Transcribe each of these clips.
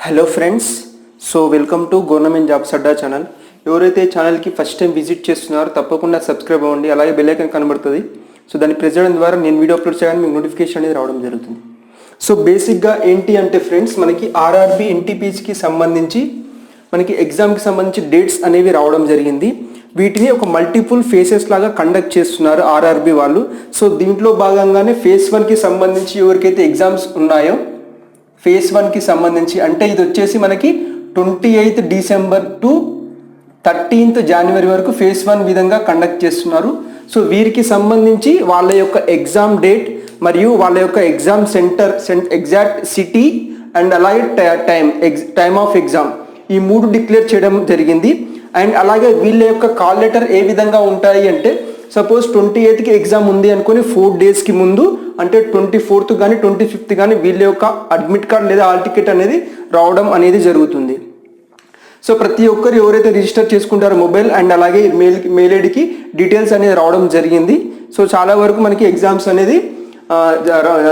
Hello friends, welcome to government jobs Adda channel. ఎవరైతే ఛానల్కి first time visit చేస్తున్నారో తప్పకుండా సబ్స్క్రైబ్ అవ్వండి. అలాగే బెల్ ఐకాన్ కనబడుతుంది. దాన్ని ప్రెస్ చేయడం ద్వారా నేను వీడియో అప్లోడ్ చేయగానే మీకు నోటిఫికేషన్ అనేది రావడం జరుగుతుంది. బేసిక్గా ఏంటి అంటే ఫ్రెండ్స్, మనకి ఆర్ఆర్బి ఎన్టీపీసీకి సంబంధించి మనకి ఎగ్జామ్కి సంబంధించి డేట్స్ అనేవి రావడం జరిగింది. వీటిని ఒక మల్టిపుల్ ఫేసెస్ లాగా కండక్ట్ చేస్తున్నారు ఆర్ఆర్బి వాళ్ళు. దీంట్లో భాగంగానే ఫేజ్ 1కి సంబంధించి ఎవరికైతే ఎగ్జామ్స్ ఉన్నాయో ఫేజ్ 1కి సంబంధించి అంటే ఇది వచ్చేసి మనకి 28th డిసెంబర్ టు 13th జనవరి వరకు ఫేజ్ 1 విధంగా కండక్ట్ చేస్తున్నారు. వీరికి సంబంధించి వాళ్ళ యొక్క ఎగ్జామ్ డేట్ మరియు వాళ్ళ యొక్క exam centre exact city and అలాగే టైమ్ ఆఫ్ ఎగ్జామ్ ఈ 3 డిక్లేర్ చేయడం జరిగింది. అండ్ అలాగే వీళ్ళ యొక్క కాల్ లెటర్ ఏ విధంగా ఉంటాయి అంటే, సపోజ్ 28కి ఎగ్జామ్ ఉంది అనుకుని 4 డేస్కి ముందు అంటే 24th కానీ 25th కానీ వీళ్ళ యొక్క అడ్మిట్ కార్డ్ లేదా హాల్ టికెట్ అనేది రావడం అనేది జరుగుతుంది. ప్రతి ఒక్కరు ఎవరైతే రిజిస్టర్ చేసుకుంటారో మొబైల్ అండ్ అలాగే మెయిల్ ఐడికి డీటెయిల్స్ అనేది రావడం జరిగింది. చాలా వరకు మనకి ఎగ్జామ్స్ అనేది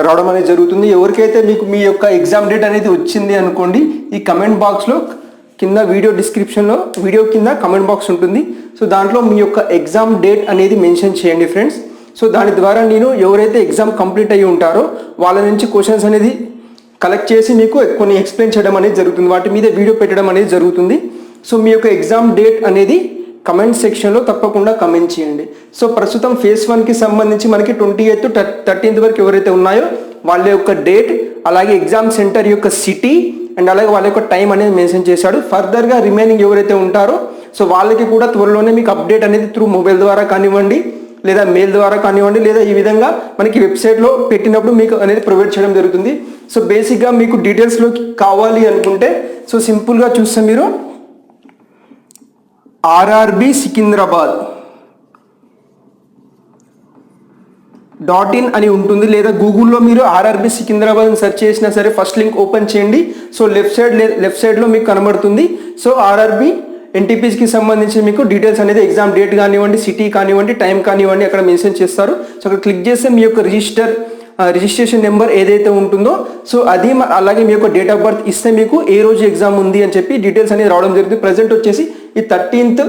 రావడం అనేది జరుగుతుంది. ఎవరికైతే మీకు మీ యొక్క ఎగ్జామ్ డేట్ అనేది వచ్చింది అనుకోండి, ఈ కమెంట్ బాక్స్లో కింద వీడియో కింద కమెంట్ బాక్స్ ఉంటుంది. దాంట్లో మీ యొక్క ఎగ్జామ్ డేట్ అనేది మెన్షన్ చేయండి ఫ్రెండ్స్. దాని ద్వారా నేను ఎవరైతే ఎగ్జామ్ కంప్లీట్ అయ్యి ఉంటారో వాళ్ళ నుంచి క్వశ్చన్స్ అనేది కలెక్ట్ చేసి మీకు కొన్ని ఎక్స్ప్లెయిన్ చేయడం అనేది జరుగుతుంది. వాటి మీద వీడియో పెట్టడం అనేది జరుగుతుంది. మీ యొక్క ఎగ్జామ్ డేట్ అనేది కమెంట్ సెక్షన్లో తప్పకుండా కమెంట్ చేయండి. ప్రస్తుతం ఫేజ్ 1కి సంబంధించి మనకి 28th to 13th వరకు ఎవరైతే ఉన్నాయో వాళ్ళ యొక్క డేట్, అలాగే ఎగ్జామ్ సెంటర్ యొక్క సిటీ అండ్ అలాగే వాళ్ళ యొక్క టైం అనేది మెన్షన్ చేశాడు. ఫర్దర్గా రిమైనింగ్ ఎవరైతే ఉంటారో వాళ్ళకి కూడా త్వరలోనే మీకు అప్డేట్ అనేది త్రూ మొబైల్ ద్వారా కానివ్వండి, లేదా మెయిల్ ద్వారా కానివ్వండి, లేదా ఈ విధంగా మనకి వెబ్సైట్లో పెట్టినప్పుడు మీకు అనేది ప్రొవైడ్ చేయడం జరుగుతుంది. బేసిక్గా మీకు డీటెయిల్స్లోకి కావాలి అనుకుంటే సింపుల్గా చూస్తే మీరు ఆర్ఆర్బి సికింద్రాబాద్ .in అని ఉంటుంది, లేదా గూగుల్లో మీరు ఆర్ఆర్బి సికింద్రాబాద్ అని సెర్చ్ చేసినా సరే ఫస్ట్ లింక్ ఓపెన్ చేయండి. లెఫ్ట్ సైడ్లో మీకు కనబడుతుంది. ఆర్ఆర్బి ఎన్టీపీసీకి సంబంధించి మీకు డీటెయిల్స్ అనేది ఎగ్జామ్ డేట్ కానివ్వండి, సిటీ కానివ్వండి, టైం కానివ్వండి అక్కడ మెన్షన్ చేస్తారు. అక్కడ క్లిక్ చేస్తే మీ యొక్క రిజిస్ట్రేషన్ నెంబర్ ఏదైతే ఉంటుందో అది, అలాగే మీ యొక్క డేట్ ఆఫ్ బర్త్ ఇస్తే మీకు ఏ రోజు ఎగ్జామ్ ఉంది అని చెప్పి డీటెయిల్స్ అనేది రావడం జరుగుతుంది. ప్రజెంట్ వచ్చేసి ఈ 13th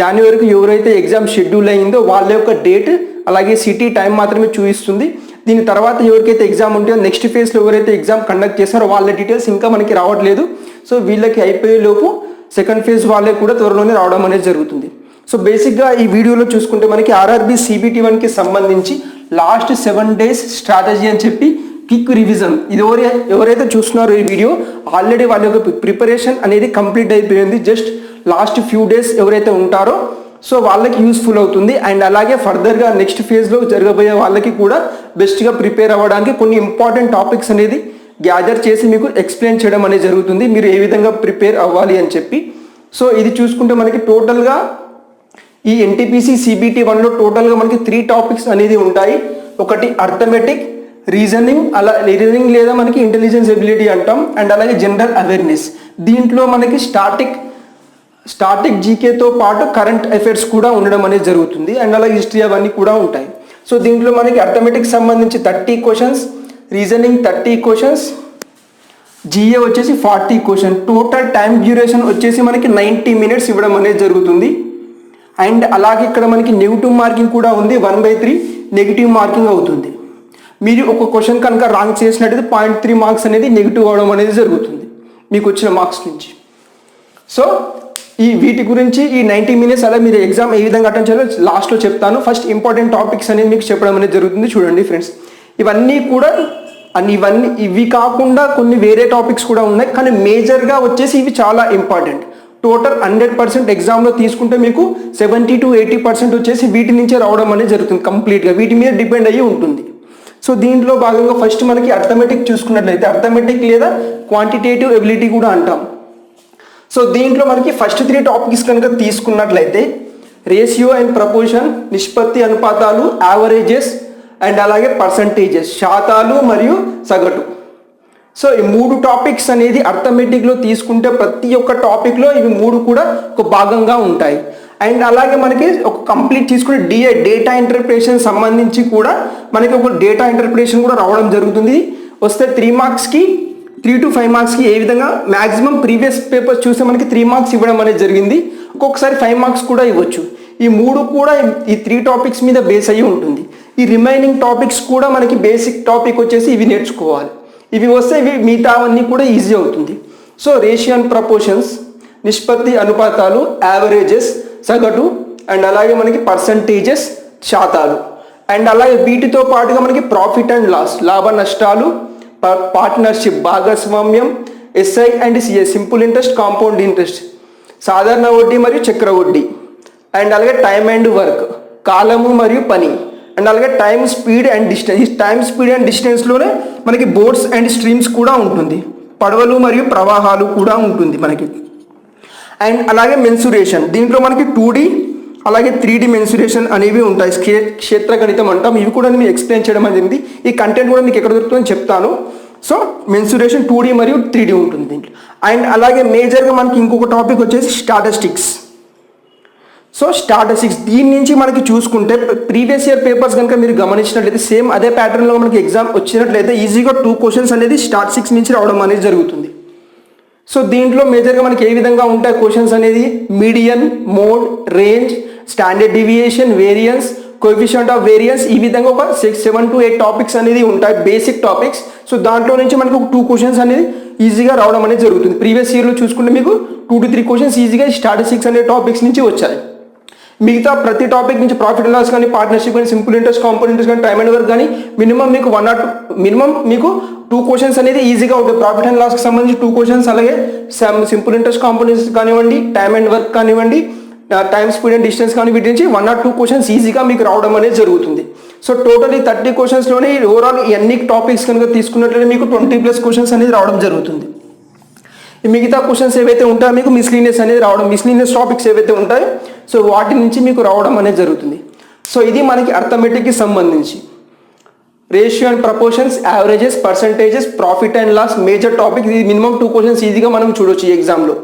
జనవరికి ఎవరైతే ఎగ్జామ్ షెడ్యూల్ అయిందో వాళ్ళ యొక్క డేట్ అలాగే సిటీ టైం మాత్రమే చూపిస్తుంది. దీని తర్వాత ఎవరికైతే ఎగ్జామ్ ఉంటుందో నెక్స్ట్ ఫేజ్లో ఎవరైతే ఎగ్జామ్ కండక్ట్ చేస్తారో వాళ్ళ డీటెయిల్స్ ఇంకా మనకి రావట్లేదు. వీళ్ళకి అయిపోయేలోపు సెకండ్ ఫేజ్ వాళ్ళే కూడా త్వరలోనే రావడం అనేది జరుగుతుంది. బేసిక్గా ఈ వీడియోలో చూసుకుంటే మనకి ఆర్ఆర్బి CBT 1కి సంబంధించి లాస్ట్ 7 days స్ట్రాటజీ అని చెప్పి క్విక్ రివిజన్, ఇది ఎవరైతే చూస్తున్నారో ఈ వీడియో ఆల్రెడీ వాళ్ళ యొక్క ప్రిపరేషన్ అనేది కంప్లీట్ అయిపోయింది. జస్ట్ లాస్ట్ ఫ్యూ డేస్ ఎవరైతే ఉంటారో వాళ్ళకి యూస్ఫుల్ అవుతుంది. అండ్ అలాగే ఫర్దర్గా నెక్స్ట్ ఫేజ్లో జరగబోయే వాళ్ళకి కూడా బెస్ట్గా ప్రిపేర్ అవ్వడానికి కొన్ని ఇంపార్టెంట్ టాపిక్స్ అనేది గ్యాదర్ చేసి మీకు ఎక్స్ప్లెయిన్ చేయడం అనేది జరుగుతుంది, మీరు ఏ విధంగా ప్రిపేర్ అవ్వాలి అని చెప్పి. ఇది చూసుకుంటే మనకి టోటల్గా ఈ ఎన్టీపీసీ CBT 1లో టోటల్గా మనకి 3 టాపిక్స్ అనేది ఉంటాయి. ఒకటి అర్థమెటిక్, రీజనింగ్ లేదా మనకి ఇంటెలిజెన్స్ ఎబిలిటీ అంటాం, అండ్ అలాగే జనరల్ అవేర్నెస్. దీంట్లో మనకి స్టాటిక్ జీకేతో పాటు కరెంట్ అఫైర్స్ కూడా ఉండడం అనేది జరుగుతుంది, అండ్ అలాగే హిస్టరీ అవన్నీ కూడా ఉంటాయి. దీంట్లో మనకి అర్థమెటిక్ సంబంధించి 30 క్వశ్చన్స్, రీజనింగ్ 30 క్వశ్చన్స్, జిఏ వచ్చేసి 40 క్వశ్చన్. టోటల్ టైం డ్యూరేషన్ వచ్చేసి మనకి 90 minutes ఇవ్వడం అనేది జరుగుతుంది. అండ్ అలాగే ఇక్కడ మనకి నెగిటివ్ మార్కింగ్ కూడా ఉంది, 1/3 నెగిటివ్ మార్కింగ్ అవుతుంది. మీరు ఒక క్వశ్చన్ కనుక రాంగ్ చేసినట్టయితే 0.3 మార్క్స్ అనేది నెగిటివ్ అవడం అనేది జరుగుతుంది మీకు వచ్చిన మార్క్స్ నుంచి. వీటి గురించి ఈ 90 minutes అలా మీరు ఎగ్జామ్ ఏ విధంగా అటెండ్ చేయాలో లాస్ట్లో చెప్తాను. ఫస్ట్ ఇంపార్టెంట్ టాపిక్స్ అనేది మీకు చెప్పడం అనేది జరుగుతుంది. చూడండి ఫ్రెండ్స్, ఇవి కాకుండా కొన్ని వేరే టాపిక్స్ కూడా ఉన్నాయి, కానీ మేజర్గా వచ్చేసి ఇవి చాలా ఇంపార్టెంట్. టోటల్ 100% ఎగ్జామ్లో తీసుకుంటే మీకు 70 to 80% వచ్చేసి వీటి నుంచే రావడం అనేది జరుగుతుంది. కంప్లీట్గా వీటి మీద డిపెండ్ అయ్యి ఉంటుంది. దీంట్లో భాగంగా ఫస్ట్ మనకి అర్థమెటిక్ చూసుకున్నట్లయితే అర్థమెటిక్ లేదా క్వాంటిటేటివ్ ఎబిలిటీ కూడా అంటాం. దీంట్లో మనకి ఫస్ట్ 3 టాపిక్స్ కనుక తీసుకున్నట్లయితే రేషియో అండ్ ప్రపోర్షన్, నిష్పత్తి అనుపాతాలు, యావరేజెస్ అండ్ అలాగే పర్సంటేజెస్, శాతాలు మరియు సగటు. ఈ 3 టాపిక్స్ అనేది అర్థమెటిక్లో తీసుకుంటే ప్రతి ఒక్క టాపిక్లో ఇవి 3 కూడా ఒక భాగంగా ఉంటాయి. అండ్ అలాగే మనకి ఒక కంప్లీట్ తీసుకునే డేటా ఇంటర్ప్రిటేషన్ సంబంధించి కూడా మనకి ఒక డేటా ఇంటర్ప్రిటేషన్ కూడా రావడం జరుగుతుంది. వస్తే 3 marksకి 3 to 5 మార్క్స్కి ఏ విధంగా మ్యాక్సిమం ప్రీవియస్ పేపర్స్ చూస్తే మనకి 3 మార్క్స్ ఇవ్వడం అనేది జరిగింది. ఒక్కొక్కసారి 5 మార్క్స్ కూడా ఇవ్వచ్చు. ఈ 3 కూడా ఈ 3 టాపిక్స్ మీద బేస్ అయ్యి ఉంటుంది. ఈ రిమైనింగ్ టాపిక్స్ కూడా మనకి బేసిక్ టాపిక్ వచ్చేసి ఇవి నేర్చుకోవాలి. ఇవి వస్తే ఇవి మిగతావన్నీ కూడా ఈజీ అవుతుంది. సో రేషియో అండ్ ప్రపోర్షన్స్, నిష్పత్తి అనుపాతాలు, యావరేజెస్ సగటు, అండ్ అలాగే మనకి పర్సంటేజెస్ శాతాలు, అండ్ అలాగే వీటితో పాటుగా మనకి ప్రాఫిట్ అండ్ లాస్ లాభ నష్టాలు, పార్ట్నర్షిప్ భాగస్వామ్యం, SI and CI simple interest, compound interest, సాధారణ వడ్డీ మరియు చక్ర వడ్డీ, అండ్ అలాగే టైమ్ అండ్ వర్క్ కాలము మరియు పని, అండ్ అలాగే టైమ్ స్పీడ్ అండ్ డిస్టెన్స్. ఈ టైమ్ స్పీడ్ అండ్ డిస్టెన్స్లోనే మనకి బోట్స్ అండ్ స్ట్రీమ్స్ కూడా ఉంటుంది, పడవలు మరియు ప్రవాహాలు కూడా ఉంటుంది మనకి. అండ్ అలాగే మెన్సురేషన్, దీంట్లో మనకి 2D అలాగే 3D మెన్సురేషన్ అనేవి ఉంటాయి. క్షేత్ర గణితం అంటాం. ఇవి కూడా నేను ఎక్స్ప్లెయిన్ చేయడం అనేది, ఈ కంటెంట్ కూడా మీకు ఎక్కడ దొరుకుతుందని చెప్తాను. సో మెన్సురేషన్ 2D మరియు 3D ఉంటుంది దీంట్లో. అండ్ అలాగే మేజర్గా మనకి ఇంకొక టాపిక్ వచ్చేసి స్టాటిస్టిక్స్. సో స్టాటిస్టిక్స్ దీని నుంచి మనకి చూసుకుంటే ప్రీవియస్ ఇయర్ పేపర్స్ కనుక మీరు గమనించినట్లయితే సేమ్ అదే ప్యాటర్న్లో మనకి ఎగ్జామ్ వచ్చినట్లయితే ఈజీగా 2 క్వశ్చన్స్ అనేది స్టాటిస్టిక్స్ నుంచి రావడం అనేది జరుగుతుంది. సో దీంట్లో మేజర్గా మనకి ఏ విధంగా ఉంటాయి క్వశ్చన్స్ అనేది, median, mode, range, standard deviation, variance, coefficient of variance, ఈ విధంగా ఒక 7 to 8 టాపిక్స్ అనేది ఉంటాయి, బేసిక్ టాపిక్స్. సో దాంట్లో నుంచి మనకు ఒక 2 క్వశ్చన్స్ అనేది ఈజీగా రావడం అనేది జరుగుతుంది. ప్రీవియస్ ఇయర్లో చూసుకుంటే మీకు 2 to 3 క్వశ్చన్స్ ఈజీగా స్టాటిస్టిక్స్ అనే టాపిక్స్ నుంచి వచ్చాయి. మిగతా ప్రతి టాపిక్ నుంచి ప్రాఫిట్ అండ్ లాస్ కానీ, పార్ట్నర్షిప్ కానీ, సింపుల్ ఇంట్రెస్ట్, కాంపౌండ్ ఇంట్రెస్ట్ కానీ, టైమ్ అండ్ వర్క్ కానీ మినిమం మీకు 1 or 2 క్వశ్చన్స్ అనేది ఈజీగా ఉంటాయి. ప్రాఫిట్ అండ్ లాస్కి సంబంధించి 2 క్వశ్చన్స్, అలాగే సింపుల్ ఇంట్రెస్ట్, కాంపౌండ్ ఇంట్రెస్ట్ కానివ్వండి, టైమ్ అండ్ వర్క్ కానివ్వండి, టైమ్ స్పీడ్ అండ్ డిస్టెన్స్ కానీ వీటి నుంచి 1 or 2 క్వశ్చన్స్ ఈజీగా మీకు రావడం అనేది జరుగుతుంది. సో టోటల్ ఈ 30 క్వశ్చన్స్లోనే ఓవరాల్ అన్ని టాపిక్స్ కనుక తీసుకున్నట్లయితే మీకు 20+ క్వశ్చన్స్ అనేది రావడం జరుగుతుంది. ఈ మిగతా క్వశ్చన్స్ ఏవైతే ఉంటాయో మీకు మిస్లీనియస్ అనేది రావడం, మిస్లీనియస్ టాపిక్స్ ఏవైతే ఉంటాయో సో వాటి నుంచి మీకు రావడం అనేది జరుగుతుంది. సో ఇది మనకి అర్థమెటిక్కి సంబంధించి ratio and proportions, averages, percentages, profit and loss major topic. ఇది మినిమం 2 క్వశ్చన్స్ ఈజీగా మనం చూడొచ్చు ఈ ఎగ్జామ్లో.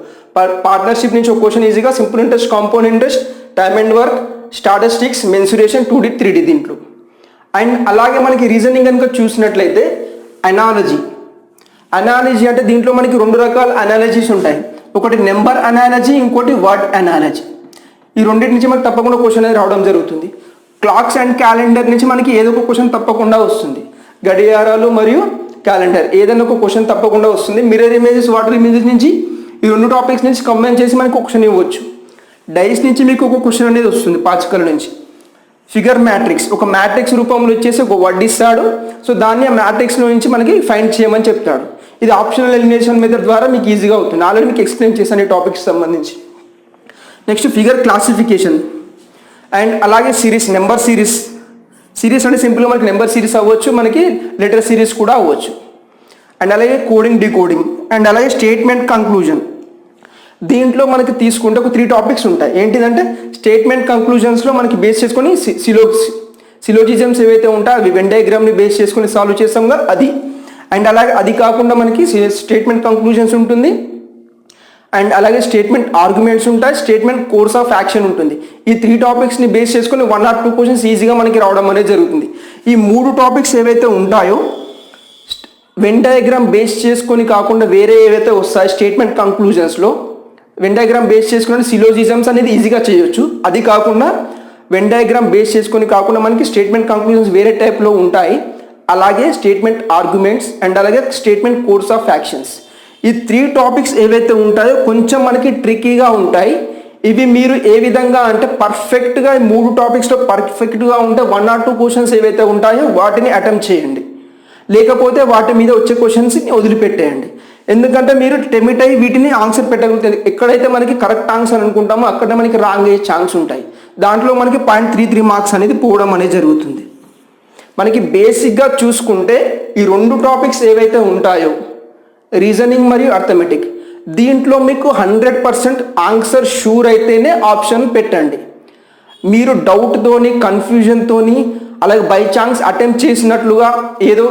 పార్ట్నర్షిప్ నుంచి ఒక క్వశ్చన్ ఈజీగా, simple interest, compound interest, time and work, statistics, mensuration 2D 3D దీంట్లో. అండ్ అలాగే మనకి రీజనింగ్ కనుక చూసినట్లయితే అనాలజీ అంటే దీంట్లో మనకి 2 రకాల అనాలజీస్ ఉంటాయి. ఒకటి నెంబర్ అనాలజీ, ఇంకోటి వర్డ్ అనాలజీ. ఈ రెండింటి నుంచి మనకి తప్పకుండా క్వశ్చన్ అనేది రావడం జరుగుతుంది. క్లాక్స్ అండ్ క్యాలెండర్ నుంచి మనకి ఏదో ఒక క్వశ్చన్ తప్పకుండా వస్తుంది. గడియారాలు మరియు క్యాలెండర్ ఏదైనా ఒక క్వశ్చన్ తప్పకుండా వస్తుంది. మిర్రర్ ఇమేజెస్, వాటర్ ఇమేజెస్ నుంచి ఈ 2 టాపిక్స్ నుంచి కంబైన్ చేసి మనకి క్వశ్చన్ ఇవ్వచ్చు. డైస్ నుంచి మీకు ఒక క్వశ్చన్ అనేది వస్తుంది, పాచికల నుంచి. ఫిగర్ మ్యాట్రిక్స్, ఒక మ్యాట్రిక్స్ రూపంలో వచ్చేసి ఒక వర్డ్ ఇస్తాడు. సో దాన్ని ఆ మ్యాట్రిక్స్లో నుంచి మనకి ఫైండ్ చేయమని చెప్తాడు. ఇది ఆప్షనల్ ఎలిమినేషన్ మెథడ్ ద్వారా మీకు ఈజీగా అవుతుంది. ఆల్రెడీ మీకు ఎక్స్ప్లెయిన్ చేశాను ఈ టాపిక్స్ సంబంధించి. నెక్స్ట్ ఫిగర్ క్లాసిఫికేషన్, అండ్ అలాగే సిరీస్, నెంబర్ సిరీస్. సిరీస్ అంటే సింపుల్గా మనకి నెంబర్ సిరీస్ అవ్వచ్చు, మనకి లెటర్ సిరీస్ కూడా అవ్వచ్చు. అండ్ అలాగే కోడింగ్, డీకోడింగ్, అండ్ అలాగే స్టేట్మెంట్ కంక్లూజన్. దీంట్లో మనకి తీసుకుంటే ఒక 3 టాపిక్స్ ఉంటాయి. ఏంటిదంటే స్టేట్మెంట్ కంక్లూజన్స్లో మనకి బేస్ చేసుకొని సిలోజిజమ్స్ ఏవైతే ఉంటాయో అవి వెన్ డయాగ్రామ్ని బేస్ చేసుకొని సాల్వ్ చేస్తాంగా అది. అండ్ అలాగే అది కాకుండా మనకి స్టేట్మెంట్ కంక్లూజన్స్ ఉంటుంది, అండ్ అలాగే స్టేట్మెంట్ ఆర్గ్యుమెంట్స్ ఉంటాయి, స్టేట్మెంట్ కోర్స్ ఆఫ్ యాక్షన్ ఉంటుంది. ఈ 3 టాపిక్స్ని బేస్ చేసుకొని 1 or 2 క్వశ్చన్స్ ఈజీగా మనకి రావడం అనేది జరుగుతుంది. ఈ 3 టాపిక్స్ ఏవైతే ఉంటాయో వెన్ డయాగ్రామ్ బేస్ చేసుకొని కాకుండా వేరే ఏవైతే వస్తాయో స్టేట్మెంట్ కంక్లూజన్స్లో వెన్ డయాగ్రామ్ బేస్ చేసుకుని సిలోజిజమ్స్ అనేది ఈజీగా చేయొచ్చు. అది కాకుండా వెన్ డయాగ్రామ్ బేస్ చేసుకొని కాకుండా మనకి స్టేట్మెంట్ కంక్లూజన్స్ వేరే టైప్లో ఉంటాయి. అలాగే స్టేట్మెంట్ ఆర్గ్యుమెంట్స్, అండ్ అలాగే స్టేట్మెంట్ కోర్స్ ఆఫ్ యాక్షన్స్. ఈ 3 టాపిక్స్ ఏవైతే ఉంటాయో కొంచెం మనకి ట్రిక్కీగా ఉంటాయి. ఇవి మీరు ఏ విధంగా అంటే పర్ఫెక్ట్గా 3 టాపిక్స్లో పర్ఫెక్ట్గా ఉంటే 1 or 2 క్వశ్చన్స్ ఏవైతే ఉంటాయో వాటిని అటెంప్ట్ చేయండి. లేకపోతే వాటి మీద వచ్చే క్వశ్చన్స్ని వదిలిపెట్టేయండి. ఎందుకంటే మీరు టెమిట్ అయ్యి వీటిని ఆన్సర్ పెట్టగలుగుతారు. ఎక్కడైతే మనకి కరెక్ట్ ఆన్సర్ అనుకుంటామో అక్కడ మనకి రాంగ్ అయ్యే ఛాన్స్ ఉంటాయి. దాంట్లో మనకి 0.33 మార్క్స్ అనేది పోవడం అనేది జరుగుతుంది. మనకి బేసిక్గా చూసుకుంటే ఈ 2 టాపిక్స్ ఏవైతే ఉంటాయో రీజనింగ్ మరియు అర్థమెటిక్, దీంట్లో మీకు 100% ఆన్సర్ షూర్ అయితేనే ఆప్షన్ పెట్టండి. మీరు డౌట్తోని, కన్ఫ్యూజన్తోని, అలాగే బై ఛాన్స్ అటెంప్ట్ చేసినట్లుగా ఏదో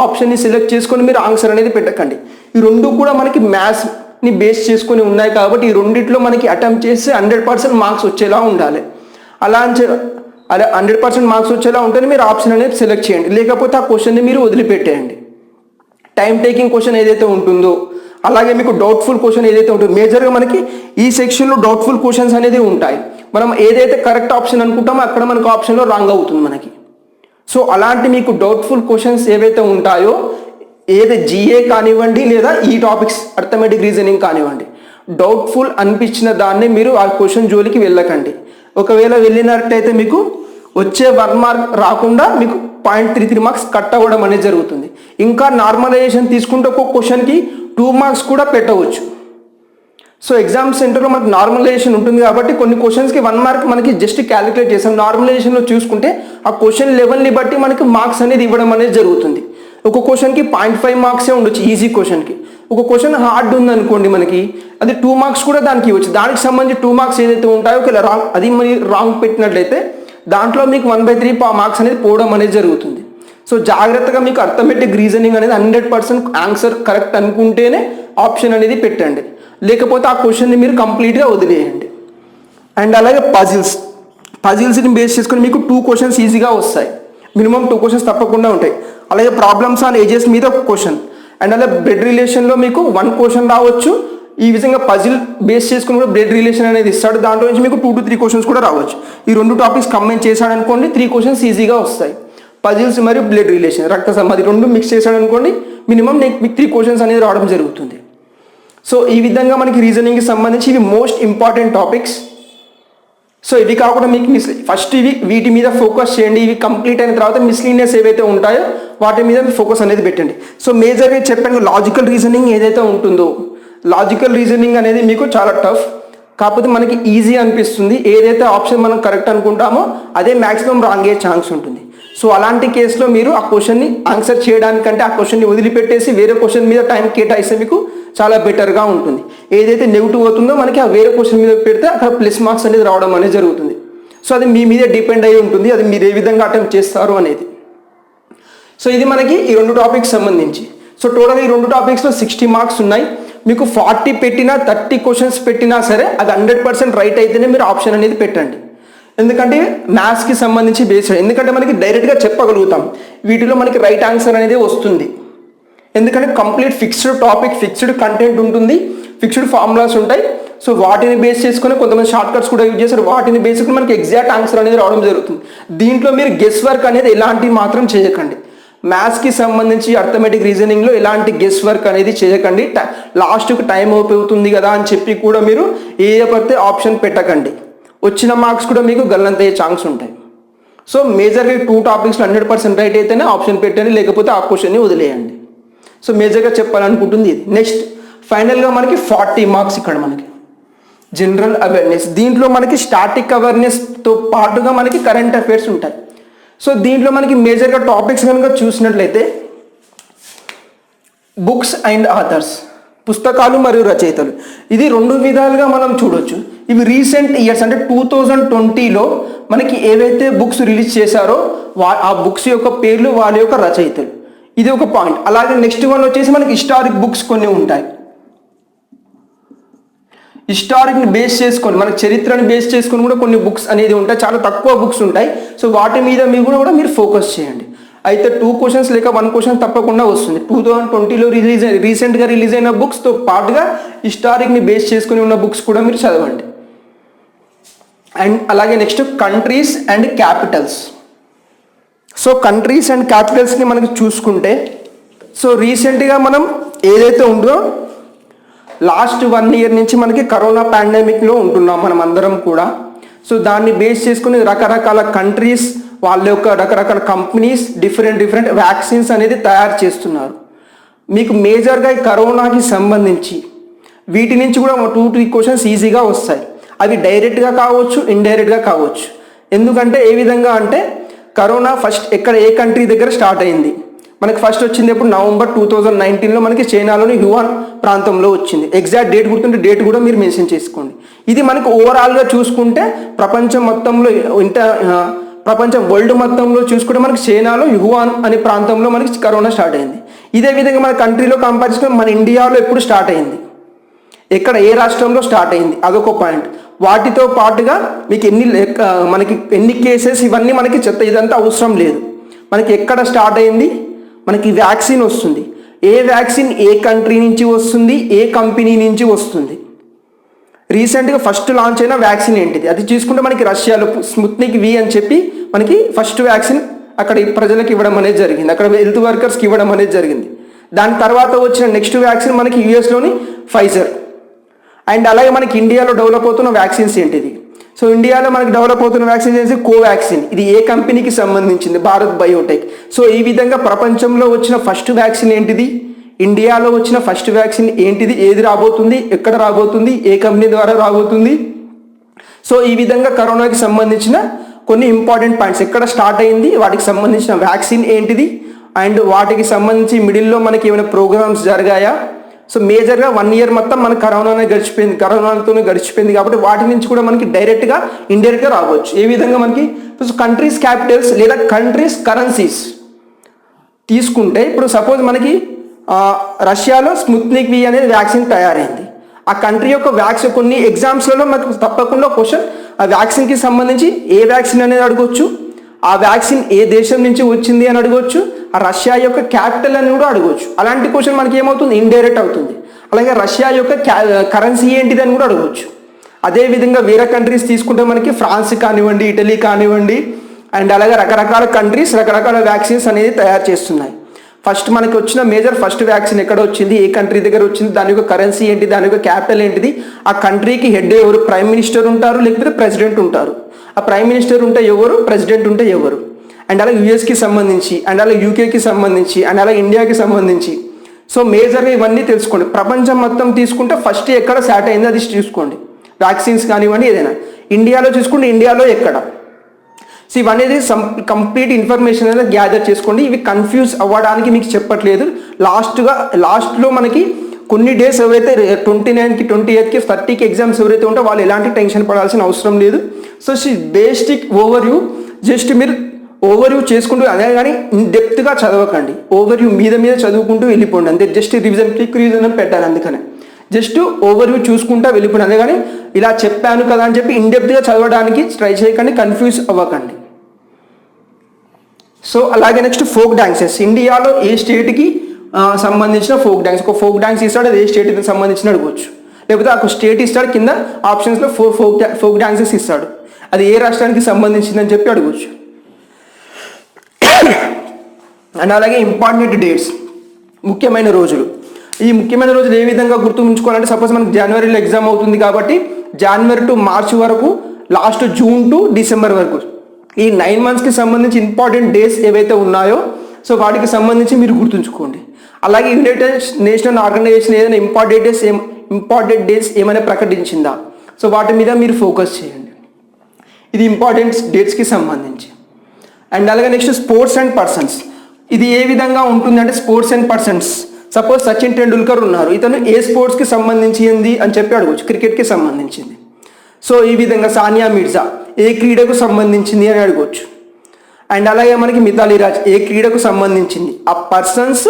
ఆప్షన్ని సెలెక్ట్ చేసుకొని మీరు ఆన్సర్ అనేది పెట్టకండి. ఈ 2 కూడా మనకి మ్యాథ్స్ని బేస్ చేసుకొని ఉన్నాయి కాబట్టి ఈ రెండిట్లో మనకి అటెంప్ట్ చేసి 100% మార్క్స్ వచ్చేలా ఉండాలి. అలా 100% మార్క్స్ వచ్చేలా ఉంటేనే మీరు ఆప్షన్ అనేది సెలెక్ట్ చేయండి. లేకపోతే ఆ క్వశ్చన్ని మీరు వదిలిపెట్టేయండి. టైం టేకింగ్ క్వశ్చన్ ఏదైతే ఉంటుందో, అలాగే మీకు డౌట్ఫుల్ క్వశ్చన్ ఏదైతే ఉంటుందో, మేజర్గా మనకి ఈ సెక్షన్లో డౌట్ఫుల్ క్వశ్చన్స్ అనేది ఉంటాయి. మనం ఏదైతే కరెక్ట్ ఆప్షన్ అనుకుంటామో అక్కడ మనకు ఆప్షన్లో రాంగ్ అవుతుంది మనకి. సో అలాంటి మీకు డౌట్ఫుల్ క్వశ్చన్స్ ఏవైతే ఉంటాయో, ఏది జిఏ కానివ్వండి లేదా ఈ టాపిక్స్ అర్థమెటిక్ రీజనింగ్ కానివ్వండి, డౌట్ఫుల్ అనిపించిన దాన్ని మీరు ఆ క్వశ్చన్ జోలికి వెళ్ళకండి. ఒకవేళ వెళ్ళినట్టయితే మీకు వచ్చే 1 మార్క్ రాకుండా మీకు 0.33 మార్క్స్ కట్ అవ్వడం అనేది జరుగుతుంది. ఇంకా నార్మలైజేషన్ తీసుకుంటే ఒక్కొక్క క్వశ్చన్కి 2 మార్క్స్ కూడా పెట్టవచ్చు. సో ఎగ్జామ్ సెంటర్లో మనకు నార్మలైజేషన్ ఉంటుంది కాబట్టి కొన్ని క్వశ్చన్స్కి 1 మార్క్ మనకి జస్ట్ క్యాలిక్యులేట్ చేస్తాం. నార్మలైజేషన్లో చూసుకుంటే ఆ క్వశ్చన్ లెవెల్ని బట్టి మనకి మార్క్స్ అనేది ఇవ్వడం అనేది జరుగుతుంది. ఒక క్వశ్చన్కి 0.5 మార్క్సే ఉండొచ్చు ఈజీ క్వశ్చన్కి. ఒక క్వశ్చన్ హార్డ్ ఉందనుకోండి మనకి, అది 2 మార్క్స్ కూడా దానికి ఇవ్వచ్చు. దానికి సంబంధించి 2 మార్క్స్ ఏదైతే ఉంటాయో ఒకవేళ రాంగ్, అది మరి రాంగ్ పెట్టినట్లయితే దాంట్లో మీకు 1/3 మార్క్స్ అనేది పోవడం అనేది జరుగుతుంది. సో జాగ్రత్తగా మీకు అర్థమెటిక్ రీజనింగ్ అనేది 100% ఆన్సర్ కరెక్ట్ అనుకుంటేనే ఆప్షన్ అనేది పెట్టండి, లేకపోతే ఆ క్వశ్చన్ని మీరు కంప్లీట్గా వదిలేయండి. అండ్ అలాగే పజిల్స్ని బేస్ చేసుకొని మీకు 2 క్వశ్చన్స్ ఈజీగా వస్తాయి. మినిమం 2 క్వశ్చన్స్ తప్పకుండా ఉంటాయి. అలాగే ప్రాబ్లమ్స్ ఆన్ ఏజెస్ మీద ఒక క్వశ్చన్, అండ్ అలాగే బ్లడ్ రిలేషన్లో మీకు 1 క్వశ్చన్ రావచ్చు. ఈ విధంగా పజిల్ బేస్ చేసుకుని కూడా బ్లడ్ రిలేషన్ అనేది ఇస్తాడు. దాంట్లో నుంచి మీకు 2 to 3 క్వశ్చన్స్ కూడా రావచ్చు. ఈ 2 టాపిక్స్ కంబైన్ చేశాడనుకోండి 3 క్వశ్చన్స్ ఈజీగా వస్తాయి. పజిల్స్ మరియు బ్లడ్ రిలేషన్, రక్త సంబంధి 2 మిక్స్ చేశాడనుకోండి మినిమం మీకు 3 క్వశ్చన్స్ అనేది రావడం జరుగుతుంది. సో ఈ విధంగా మనకి రీజనింగ్కి సంబంధించి ఇవి మోస్ట్ ఇంపార్టెంట్ టాపిక్స్. సో ఇవి కాకుండా మీకు ఫస్ట్ వీటి మీద ఫోకస్ చేయండి. ఇవి కంప్లీట్ అయిన తర్వాత మిస్లీనియస్ ఏవైతే ఉంటాయో వాటి మీద ఫోకస్ అనేది పెట్టండి. సో మేజర్గా చెప్పాను, లాజికల్ రీజనింగ్ ఏదైతే ఉంటుందో, లాజికల్ రీజనింగ్ అనేది మీకు చాలా టఫ్, కాకపోతే మనకి ఈజీ అనిపిస్తుంది. ఏదైతే ఆప్షన్ మనం కరెక్ట్ అనుకుంటామో అదే మ్యాక్సిమం రాంగ్ అయ్యే ఛాన్స్ ఉంటుంది. సో అలాంటి కేసులో మీరు ఆ క్వశ్చన్ని ఆన్సర్ చేయడానికంటే ఆ క్వశ్చన్ని వదిలిపెట్టేసి వేరే క్వశ్చన్ మీద టైం కేటాయిస్తే మీకు చాలా బెటర్గా ఉంటుంది. ఏదైతే నెగిటివ్ అవుతుందో మనకి ఆ వేరే క్వశ్చన్ మీద పెడితే అక్కడ ప్లస్ మార్క్స్ అనేది రావడం అనేది జరుగుతుంది. సో అది మీ మీదే డిపెండ్ అయి ఉంటుంది, అది మీరు ఏ విధంగా అటెంప్ట్ చేస్తారు అనేది. సో ఇది మనకి ఈ 2 టాపిక్స్ సంబంధించి. సో టోటల్ ఈ 2 టాపిక్స్లో 60 మార్క్స్ ఉన్నాయి. మీకు 40 పెట్టినా 30 క్వశ్చన్స్ పెట్టినా సరే అది 100% రైట్ అయితేనే మీరు ఆప్షన్ అనేది పెట్టండి. ఎందుకంటే మ్యాథ్స్కి సంబంధించి బేస్డ్, ఎందుకంటే మనకి డైరెక్ట్గా చెప్పగలుగుతాం వీటిలో మనకి రైట్ ఆన్సర్ అనేది వస్తుంది. ఎందుకంటే complete fixed topic, fixed content ఉంటుంది, ఫిక్స్డ్ ఫార్ములాస్ ఉంటాయి. సో వాటిని బేస్ చేసుకుని కొంతమంది షార్ట్ కట్స్ కూడా యూజ్ చేస్తారు. వాటిని బేస్ చేసుకుని మనకి ఎగ్జాక్ట్ ఆన్సర్ అనేది రావడం జరుగుతుంది. దీంట్లో మీరు గెస్ వర్క్ అనేది ఎలాంటి మాత్రం చేయకండి. మ్యాథ్స్కి సంబంధించి అర్థమెటిక్ రీజనింగ్లో ఎలాంటి గెస్ వర్క్ అనేది చేయకండి. లాస్ట్కి టైం అవుతుంది కదా అని చెప్పి కూడా మీరు ఏ పడితే ఆప్షన్ పెట్టకండి. వచ్చిన మార్క్స్ కూడా మీకు గల్లంతయ్యే ఛాన్స్ ఉంటాయి. సో మేజర్గా 2 టాపిక్స్లో 100% రైట్ అయితేనే ఆప్షన్ పెట్టండి, లేకపోతే ఆ క్వశ్చన్ని వదిలేయండి. సో మేజర్గా చెప్పాలనుకుంటుంది ఇది. నెక్స్ట్ ఫైనల్గా మనకి 40 మార్క్స్ ఇక్కడ మనకి జనరల్ అవేర్నెస్. దీంట్లో మనకి స్టాటిక్ అవేర్నెస్తో పాటుగా మనకి కరెంట్ అఫైర్స్ ఉంటాయి. సో దీంట్లో మనకి మేజర్గా టాపిక్స్ కనుక చూసినట్లయితే బుక్స్ అండ్ ఆథర్స్, పుస్తకాలు మరియు రచయితలు, ఇది 2 విధాలుగా మనం చూడొచ్చు. ఇవి రీసెంట్ ఇయర్స్ అంటే 2020లో మనకి ఏవైతే బుక్స్ రిలీజ్ చేశారో ఆ బుక్స్ యొక్క పేర్లు, వాళ్ళ యొక్క రచయితలు, ఇది ఒక పాయింట్. అలాగే నెక్స్ట్ వన్ వచ్చేసి మనకి హిస్టారిక్ బుక్స్ కొన్ని ఉంటాయి. హిస్టారిక్ని బేస్ చేసుకొని, మన చరిత్రని బేస్ చేసుకొని కూడా కొన్ని బుక్స్ అనేది ఉంటాయి. చాలా తక్కువ బుక్స్ ఉంటాయి. సో వాటి మీద మీరు ఫోకస్ చేయండి. అయితే 2 క్వశ్చన్స్ లేక 1 క్వశ్చన్ తప్పకుండా వస్తుంది. 2020లో రీసెంట్గా రిలీజ్ అయిన బుక్స్తో పాటుగా హిస్టారిక్ని బేస్ చేసుకుని ఉన్న బుక్స్ కూడా మీరు చదవండి. అండ్ అలాగే next countries and capitals. So countries and క్యాపిటల్స్ని మనకి చూసుకుంటే, సో రీసెంట్గా మనం ఏదైతే ఉందో లాస్ట్ 1 ఇయర్ నుంచి మనకి కరోనా పాండమిక్లో ఉంటున్నాం మనం అందరం కూడా. సో దాన్ని బేస్ చేసుకుని రకరకాల కంట్రీస్, వాళ్ళ యొక్క రకరకాల కంపెనీస్ డిఫరెంట్ వ్యాక్సిన్స్ అనేది తయారు చేస్తున్నారు. మీకు మేజర్గా ఈ కరోనాకి సంబంధించి వీటి నుంచి కూడా 2-3 క్వశ్చన్స్ ఈజీగా వస్తాయి. అవి డైరెక్ట్గా కావచ్చు, ఇండైరెక్ట్గా కావచ్చు. ఎందుకంటే ఏ విధంగా అంటే కరోనా ఫస్ట్ ఏ కంట్రీ దగ్గర స్టార్ట్ అయింది. మనకి ఫస్ట్ వచ్చింది ఎప్పుడు నవంబర్ 2019లో మనకి చైనాలోని హ్యూహాన్ ప్రాంతంలో వచ్చింది. ఎగ్జాక్ట్ డేట్ గుర్తుంటే డేట్ కూడా మీరు మెన్షన్ చేసుకోండి. ఇది మనకి ఓవరాల్గా చూసుకుంటే ప్రపంచం వరల్డ్ మొత్తంలో చూసుకుంటే మనకి చైనాలో హ్యూహాన్ అనే ప్రాంతంలో మనకి కరోనా స్టార్ట్ అయింది. ఇదే విధంగా మన కంట్రీలో కంపేర్ చేసుకుంటే మన ఇండియాలో ఎప్పుడు స్టార్ట్ అయింది, ఎక్కడ ఏ రాష్ట్రంలో స్టార్ట్ అయింది, అదొక పాయింట్. వాటితో పాటుగా మీకు ఎన్ని కేసెస్ ఇవన్నీ మనకి ఇదంతా అవసరం లేదు. మనకి ఎక్కడ స్టార్ట్ అయింది, మనకి వ్యాక్సిన్ వస్తుంది, ఏ వ్యాక్సిన్ ఏ కంట్రీ నుంచి వస్తుంది, ఏ కంపెనీ నుంచి వస్తుంది. రీసెంట్గా ఫస్ట్ లాంచ్ అయిన వ్యాక్సిన్ ఏంటిది అది చూసుకుంటే మనకి రష్యాలో స్పుత్నిక్ వి అని చెప్పి మనకి ఫస్ట్ వ్యాక్సిన్ అక్కడ ప్రజలకు ఇవ్వడం అనేది జరిగింది, అక్కడ హెల్త్ వర్కర్స్కి ఇవ్వడం అనేది జరిగింది. దాని తర్వాత వచ్చిన నెక్స్ట్ వ్యాక్సిన్ మనకి యుఎస్లోని ఫైజర్. అండ్ అలాగే మనకి ఇండియాలో డెవలప్ అవుతున్న వ్యాక్సిన్స్ ఏంటిది, సో ఇండియాలో మనకి డెవలప్ అవుతున్న వ్యాక్సిన్ ఏంటి, కోవాక్సిన్. ఇది ఏ కంపెనీకి సంబంధించింది, భారత్ బయోటెక్. సో ఈ విధంగా ప్రపంచంలో వచ్చిన ఫస్ట్ వ్యాక్సిన్ ఏంటిది, ఇండియాలో వచ్చిన ఫస్ట్ వ్యాక్సిన్ ఏంటిది, ఏది రాబోతుంది, ఎక్కడ రాబోతుంది, ఏ కంపెనీ ద్వారా రాబోతుంది. సో ఈ విధంగా కరోనాకి సంబంధించిన కొన్ని ఇంపార్టెంట్ పాయింట్స్, ఎక్కడ స్టార్ట్ అయింది, వాటికి సంబంధించిన వ్యాక్సిన్ ఏంటిది, అండ్ వాటికి సంబంధించి మిడిల్లో మనకి ఏమైనా ప్రోగ్రామ్స్ జరిగాయా. సో మేజర్గా 1 year మొత్తం మనకు కరోనాతోనే గడిచిపోయింది కాబట్టి వాటి నుంచి కూడా మనకి డైరెక్ట్గా ఇండైరెక్ట్గా రావచ్చు. ఏ విధంగా మనకి కంట్రీస్ క్యాపిటల్స్ లేదా కంట్రీస్ కరెన్సీస్ తీసుకుంటే, ఇప్పుడు సపోజ్ మనకి రష్యాలో స్పుత్నిక్ వి అనేది వ్యాక్సిన్ తయారైంది. ఆ కంట్రీ యొక్క వ్యాక్సిన్ కొన్ని ఎగ్జామ్స్లలో మనకు తప్పకుండా క్వశ్చన్ ఆ వ్యాక్సిన్కి సంబంధించి ఏ వ్యాక్సిన్ అనేది అడగొచ్చు, ఆ వ్యాక్సిన్ ఏ దేశం నుంచి వచ్చింది అని అడగొచ్చు, ఆ రష్యా యొక్క క్యాపిటల్ అని కూడా అడగవచ్చు. అలాంటి క్వశ్చన్ మనకి ఏమవుతుంది, ఇండైరెక్ట్ అవుతుంది. అలాగే రష్యా యొక్క కరెన్సీ ఏంటిది అని కూడా అడగవచ్చు. అదేవిధంగా వేరే కంట్రీస్ తీసుకుంటే మనకి ఫ్రాన్స్ కానివ్వండి, ఇటలీ కానివ్వండి, అండ్ అలాగే రకరకాల కంట్రీస్ రకరకాల వ్యాక్సిన్స్ అనేది తయారు చేస్తున్నాయి. ఫస్ట్ మనకి వచ్చిన మేజర్ ఫస్ట్ వ్యాక్సిన్ ఎక్కడ వచ్చింది, ఏ కంట్రీ దగ్గర వచ్చింది, దాని యొక్క కరెన్సీ ఏంటి, దాని యొక్క క్యాపిటల్ ఏంటిది, ఆ కంట్రీకి హెడ్ ఎవరు, ప్రైమ్ మినిస్టర్ ఉంటారు లేకపోతే ప్రెసిడెంట్ ఉంటారు. ఆ ప్రైమ్ మినిస్టర్ ఉంటే ఎవరు, ప్రెసిడెంట్ ఉంటే ఎవరు. అండ్ అలాగే యూఎస్కి సంబంధించి, అండ్ అలాగే యూకేకి సంబంధించి, అండ్ అలాగే ఇండియాకి సంబంధించి. సో మేజర్గా ఇవన్నీ తెలుసుకోండి. ప్రపంచం మొత్తం తీసుకుంటే ఫస్ట్ ఎక్కడ స్టార్ట్ అయింది అది చూసుకోండి. వ్యాక్సిన్స్ కానివ్వండి ఏదైనా. ఇండియాలో చూసుకుంటే ఇండియాలో ఎక్కడ. సో ఇవన్నీ కంప్లీట్ ఇన్ఫర్మేషన్ అనేది గ్యాదర్ చేసుకోండి. ఇవి కన్ఫ్యూజ్ అవ్వడానికి మీకు చెప్పట్లేదు. లాస్ట్లో మనకి కొన్ని డేస్ ఎవరైతే 29కి 28కి 30కి ఎగ్జామ్స్ ఎవరైతే ఉంటే వాళ్ళు ఎలాంటి టెన్షన్ పడాల్సిన అవసరం లేదు. సో బేసిక్ ఓవర్వ్యూ జస్ట్ మీరు ఓవర్వ్యూ చేసుకుంటూ, అదే కానీ డెప్త్గా చదవకండి. ఓవర్వ్యూ మీద చదువుకుంటూ వెళ్ళిపోండి అంతే. జస్ట్ రివిజన్ క్విక్ రివిజన్ అని పెట్టాను, అందుకనే జస్ట్ ఓవర్వ్యూ చూసుకుంటా వెళ్ళిపోండి. అదే కానీ ఇలా చెప్పాను కదా అని చెప్పి ఇన్డెప్త్గా చదవడానికి ట్రై చేయకండి, కన్ఫ్యూజ్ అవ్వకండి. సో అలాగే నెక్స్ట్ ఫోక్ డాన్సెస్. ఇండియాలో ఏ స్టేట్కి సంబంధించిన ఫోక్ డాన్స్, ఒక ఫోక్ డాన్స్ ఇస్తాడు, అది ఏ స్టేట్కి సంబంధించిన అడగవచ్చు. లేకపోతే ఒక స్టేట్ ఇస్తాడు, కింద ఆప్షన్స్లో ఫోక్ డాన్సెస్ ఇస్తాడు, అది ఏ రాష్ట్రానికి సంబంధించిందని చెప్పి అడగవచ్చు. అండ్ అలాగే ఇంపార్టెంట్ డేట్స్, ముఖ్యమైన రోజులు. ఈ ముఖ్యమైన రోజులు ఏ విధంగా గుర్తుంచుకోవాలంటే, సపోజ్ మనకు జనవరిలో ఎగ్జామ్ అవుతుంది కాబట్టి జనవరి టు మార్చ్ వరకు, లాస్ట్ జూన్ టు డిసెంబర్ వరకు ఈ 9 monthsకి సంబంధించి ఇంపార్టెంట్ డేస్ ఏవైతే ఉన్నాయో సో వాటికి సంబంధించి మీరు గుర్తుంచుకోండి. అలాగే యునైటెడ్ నేషనల్ ఆర్గనైజేషన్ ఏదైనా ఇంపార్టెంట్ డేస్ ఏమైనా ప్రకటించిందా, సో వాటి మీద మీరు ఫోకస్ చేయండి. ఇది ఇంపార్టెంట్ డేట్స్కి సంబంధించి. అండ్ అలాగే నెక్స్ట్ స్పోర్ట్స్ అండ్ పర్సన్స్. ఇది ఏ విధంగా ఉంటుందంటే, sports and persons, suppose Sachin Tendulkar ఉన్నారు, ఇతను ఏ స్పోర్ట్స్కి సంబంధించింది అని చెప్పి అడగవచ్చు, క్రికెట్కి సంబంధించింది. సో ఈ విధంగా సానియా మిర్జా ఏ క్రీడకు సంబంధించింది అని అడగవచ్చు. అండ్ అలాగే మనకి మిథాలీ రాజ్ ఏ క్రీడకు సంబంధించింది, ఆ పర్సన్స్,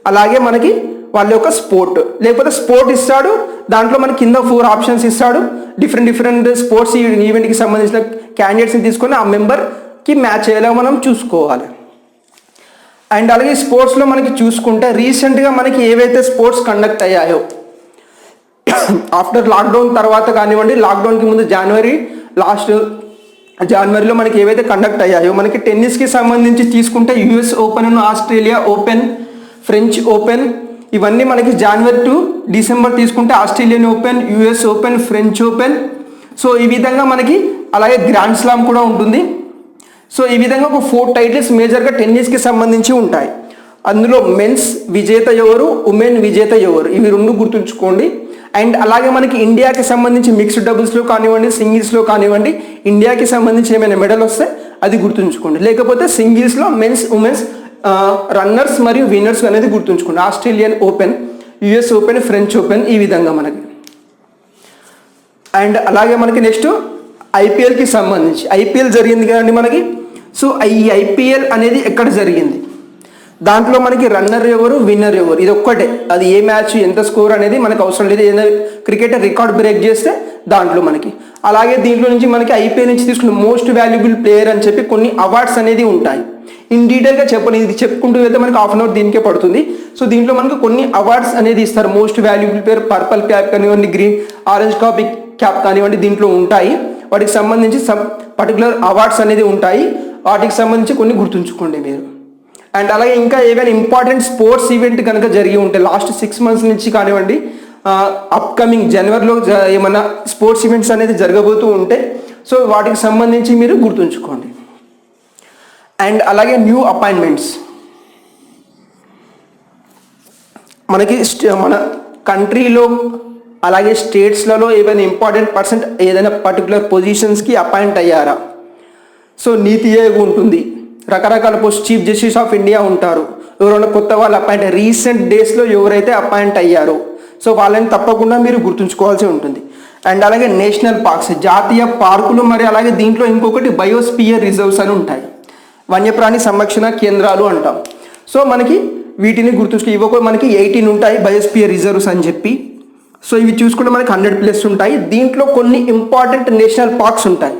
అలాగే మనకి వాళ్ళ యొక్క స్పోర్ట్. లేకపోతే స్పోర్ట్ ఇస్తాడు, దాంట్లో మనకి కింద 4 ఆప్షన్స్ ఇస్తాడు, డిఫరెంట్ స్పోర్ట్స్ ఈవెంట్కి సంబంధించిన క్యాండిడేట్స్ని తీసుకొని ఆ మెంబర్కి మ్యాచ్ అయ్యేలా మనం చూసుకోవాలి. అండ్ అలాగే స్పోర్ట్స్లో మనకి చూసుకుంటే రీసెంట్గా మనకి ఏవైతే స్పోర్ట్స్ కండక్ట్ అయ్యాయో ఆఫ్టర్ లాక్డౌన్ తర్వాత కానివ్వండి, లాక్డౌన్కి ముందు జనవరిలో మనకి ఏవైతే కండక్ట్ అయ్యాయో, మనకి టెన్నిస్కి సంబంధించి తీసుకుంటే US open, Australia open, French open, ఇవన్నీ మనకి జనవరి టు డిసెంబర్ తీసుకుంటే Australian open, US open, French open. So ఈ విధంగా మనకి అలాగే గ్రాండ్ స్లామ్ కూడా ఉంటుంది. సో ఈ విధంగా ఒక 4 టైటిల్స్ మేజర్గా టెన్నిస్కి సంబంధించి ఉంటాయి. అందులో మెన్స్ విజేత ఎవరు, ఉమెన్ విజేత ఎవరు, ఇవి 2 గుర్తుంచుకోండి. అండ్ అలాగే మనకి ఇండియాకి సంబంధించి మిక్స్డ్ డబుల్స్లో కానివ్వండి, సింగిల్స్లో కానివ్వండి, ఇండియాకి సంబంధించి ఏమైనా మెడల్ వస్తే అది గుర్తుంచుకోండి. లేకపోతే సింగిల్స్లో మెన్స్ ఉమెన్స్ రన్నర్స్ మరియు విన్నర్స్ అనేది గుర్తుంచుకోండి. Australian open, US open, French open, ఈ విధంగా మనకి. అండ్ అలాగే మనకి నెక్స్ట్ ఐపీఎల్కి సంబంధించి, ఐపీఎల్ జరిగింది కదండి మనకి. సో ఈ ఐపీఎల్ అనేది ఎక్కడ జరిగింది, దాంట్లో మనకి రన్నర్ ఎవరు, విన్నర్ ఎవరు, ఇది ఒక్కటే. అది ఏ మ్యాచ్ ఎంత స్కోర్ అనేది మనకు అవసరం లేదు. ఏదైనా క్రికెటర్ రికార్డ్ బ్రేక్ చేస్తే దాంట్లో మనకి. అలాగే దీంట్లో నుంచి మనకి ఐపీఎల్ నుంచి తీసుకున్న మోస్ట్ వాల్యుబుల్ ప్లేయర్ అని చెప్పి కొన్ని అవార్డ్స్ అనేది ఉంటాయి. ఇన్ డీటెయిల్గా చెప్పండి, ఇది చెప్పుకుంటూ వెళ్తే మనకి హాఫ్ అన్ అవర్ దీనికే పడుతుంది. సో దీంట్లో మనకు కొన్ని అవార్డ్స్ అనేది ఇస్తారు. మోస్ట్ వాల్యుబుల్ పేరు పర్పల్ క్యాప్ కానివ్వండి, గ్రీన్ ఆరెంజ్ కాపీ క్యాప్ కానివ్వండి దీంట్లో ఉంటాయి. వాటికి సంబంధించి పర్టికులర్ అవార్డ్స్ అనేది ఉంటాయి. వాటికి సంబంధించి కొన్ని గుర్తుంచుకోండి మీరు. అండ్ అలాగే ఇంకా ఏవైనా ఇంపార్టెంట్ స్పోర్ట్స్ ఈవెంట్ కనుక జరిగి ఉంటే లాస్ట్ 6 months నుంచి కానివ్వండి, అప్కమింగ్ జనవరిలో ఏమైనా స్పోర్ట్స్ ఈవెంట్స్ అనేది జరగబోతూ ఉంటే సో వాటికి సంబంధించి మీరు గుర్తుంచుకోండి. అండ్ అలాగే న్యూ అపాయింట్మెంట్స్ మనకి మన కంట్రీలో అలాగే స్టేట్స్లలో ఏవైనా ఇంపార్టెంట్ పర్సన్ ఏదైనా పర్టికులర్ పొజిషన్స్కి అపాయింట్ అయ్యారా. సో నీతి ఆయోగ్ ఉంటుంది, రకరకాల post, chief justice of India ఉంటారు, ఎవరైనా కొత్త వాళ్ళు అపాయింట్ రీసెంట్ డేస్లో ఎవరైతే అపాయింట్ అయ్యారో సో వాళ్ళని తప్పకుండా మీరు గుర్తుంచుకోవాల్సి ఉంటుంది. అండ్ అలాగే నేషనల్ పార్క్స్ జాతీయ పార్కులు, మరి అలాగే దీంట్లో ఇంకొకటి బయోస్పియర్ రిజర్వ్స్ అని ఉంటాయి, వన్యప్రాణి సంరక్షణ కేంద్రాలు అంటాం. సో మనకి వీటిని గుర్తుంచుకో, ఇవి మనకి 18 ఉంటాయి బయోస్పియర్ రిజర్వ్స్ అని చెప్పి. సో ఇవి చూసుకుంటే మనకి 100+ ఉంటాయి. దీంట్లో కొన్ని ఇంపార్టెంట్ నేషనల్ పార్క్స్ ఉంటాయి.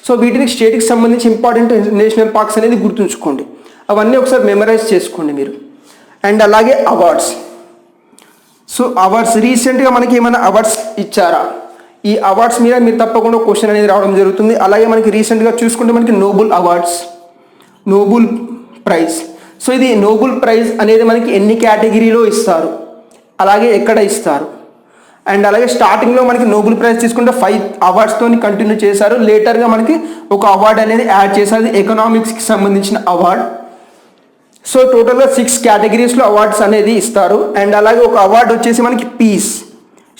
సో వీటిని స్టేట్కి సంబంధించి ఇంపార్టెంట్ నేషనల్ పార్క్స్ అనేది గుర్తుంచుకోండి. అవన్నీ ఒకసారి మెమరైజ్ చేసుకోండి మీరు. అండ్ అలాగే అవార్డ్స్. సో అవార్డ్స్ రీసెంట్గా మనకి ఏమైనా అవార్డ్స్ ఇచ్చారా, ఈ అవార్డ్స్ మీద మీరు తప్పకుండా క్వశ్చన్ అనేది రావడం జరుగుతుంది. అలాగే మనకి రీసెంట్గా చూసుకుంటే మనకి Nobel awards, Nobel prize. So ఇది నోబెల్ ప్రైజ్ అనేది మనకి ఎన్ని కేటగిరీలో ఇస్తారు, అలాగే ఎక్కడ ఇస్తారు. అండ్ అలాగే స్టార్టింగ్లో మనకి నోబెల్ ప్రైజ్ తీసుకుంటే 5 అవార్డ్స్తో కంటిన్యూ చేశారు. లేటర్గా మనకి ఒక అవార్డు అనేది యాడ్ చేశారు, ఎకనామిక్స్కి సంబంధించిన అవార్డ్. సో టోటల్గా 6 కేటగిరీస్లో అవార్డ్స్ అనేది ఇస్తారు. అండ్ అలాగే ఒక అవార్డు వచ్చేసి మనకి పీస్,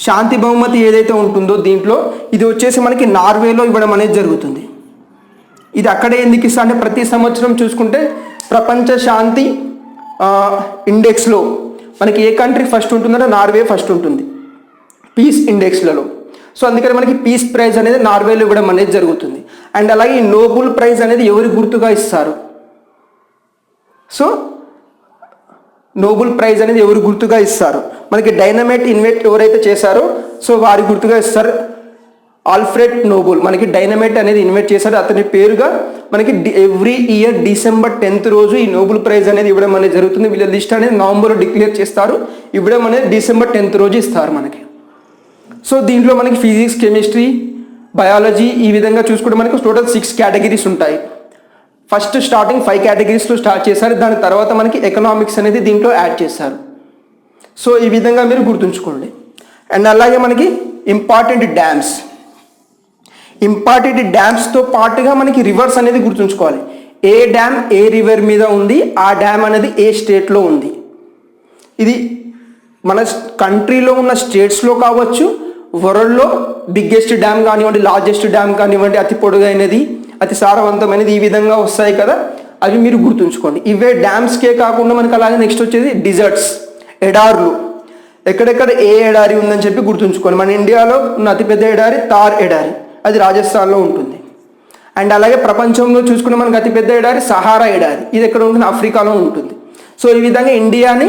శాంతి బహుమతి ఏదైతే ఉంటుందో దీంట్లో ఇది వచ్చేసి మనకి నార్వేలో ఇవ్వడం అనేది జరుగుతుంది. ఇది అక్కడే ఎందుకు ఇస్తా అంటే ప్రతి సంవత్సరం చూసుకుంటే ప్రపంచ శాంతి ఇండెక్స్లో మనకి ఏ కంట్రీ ఫస్ట్ ఉంటుందంటే నార్వే ఫస్ట్ ఉంటుంది పీస్ ఇండెక్స్లలో. సో అందుకని మనకి పీస్ ప్రైజ్ అనేది నార్వేలో ఇవ్వడం అనేది జరుగుతుంది. అండ్ అలాగే ఈ నోబెల్ ప్రైజ్ అనేది ఎవరి గుర్తుగా ఇస్తారు. సో నోబెల్ ప్రైజ్ అనేది ఎవరు గుర్తుగా ఇస్తారు, మనకి డైనమైట్ ఇన్వెంట్ ఎవరైతే చేశారో సో వారి గుర్తుగా ఇస్తారు. ఆల్ఫ్రెడ్ నోబెల్ మనకి డైనమైట్ అనేది ఇన్వెంట్ చేశారు, అతని పేరుగా మనకి ఎవ్రీ ఇయర్ December 10th రోజు ఈ నోబెల్ ప్రైజ్ అనేది ఇవ్వడం అనేది జరుగుతుంది. వీళ్ళ లిస్ట్ అనేది నవంబర్లో డిక్లేర్ చేస్తారు, ఇవ్వడం అనేది December 10th రోజు ఇస్తారు మనకి. సో దీంట్లో మనకి ఫిజిక్స్, కెమిస్ట్రీ, బయాలజీ ఈ విధంగా చూసుకుంటే మనకి టోటల్ 6 కేటగిరీస్ ఉంటాయి. ఫస్ట్ స్టార్టింగ్ 5 కేటగిరీస్లో స్టార్ట్ చేశారు, దాని తర్వాత మనకి ఎకనామిక్స్ అనేది దీంట్లో యాడ్ చేశారు. సో ఈ విధంగా మీరు గుర్తుంచుకోండి. అండ్ అలాగే మనకి ఇంపార్టెంట్ డ్యామ్స్తో పాటుగా మనకి రివర్స్ అనేది గుర్తుంచుకోవాలి. ఏ డ్యామ్ ఏ రివర్ మీద ఉంది, ఆ డ్యామ్ అనేది ఏ స్టేట్లో ఉంది. ఇది మన కంట్రీలో ఉన్న స్టేట్స్లో కావచ్చు, వరల్డ్లో బిగ్గెస్ట్ డ్యామ్ కానివ్వండి, లార్జెస్ట్ డ్యామ్ కానివ్వండి, అతి పొడుగైనది, అతి సారవంతమైనది ఈ విధంగా వస్తాయి కదా, అవి మీరు గుర్తుంచుకోండి. ఇవే డ్యామ్స్కే కాకుండా మనకి అలాగే నెక్స్ట్ వచ్చేది డిజర్ట్స్, ఎడార్లు. ఎక్కడెక్కడ ఏ ఎడారి ఉందని చెప్పి గుర్తుంచుకోండి. మన ఇండియాలో ఉన్న అతిపెద్ద ఎడారి థార్ ఎడారి, అది రాజస్థాన్లో ఉంటుంది. అండ్ అలాగే ప్రపంచంలో చూసుకుంటే మనకి అతిపెద్ద ఎడారి సహారా ఎడారి, ఇది ఎక్కడ ఉంటుంది, ఆఫ్రికాలో ఉంటుంది. సో ఈ విధంగా ఇండియాని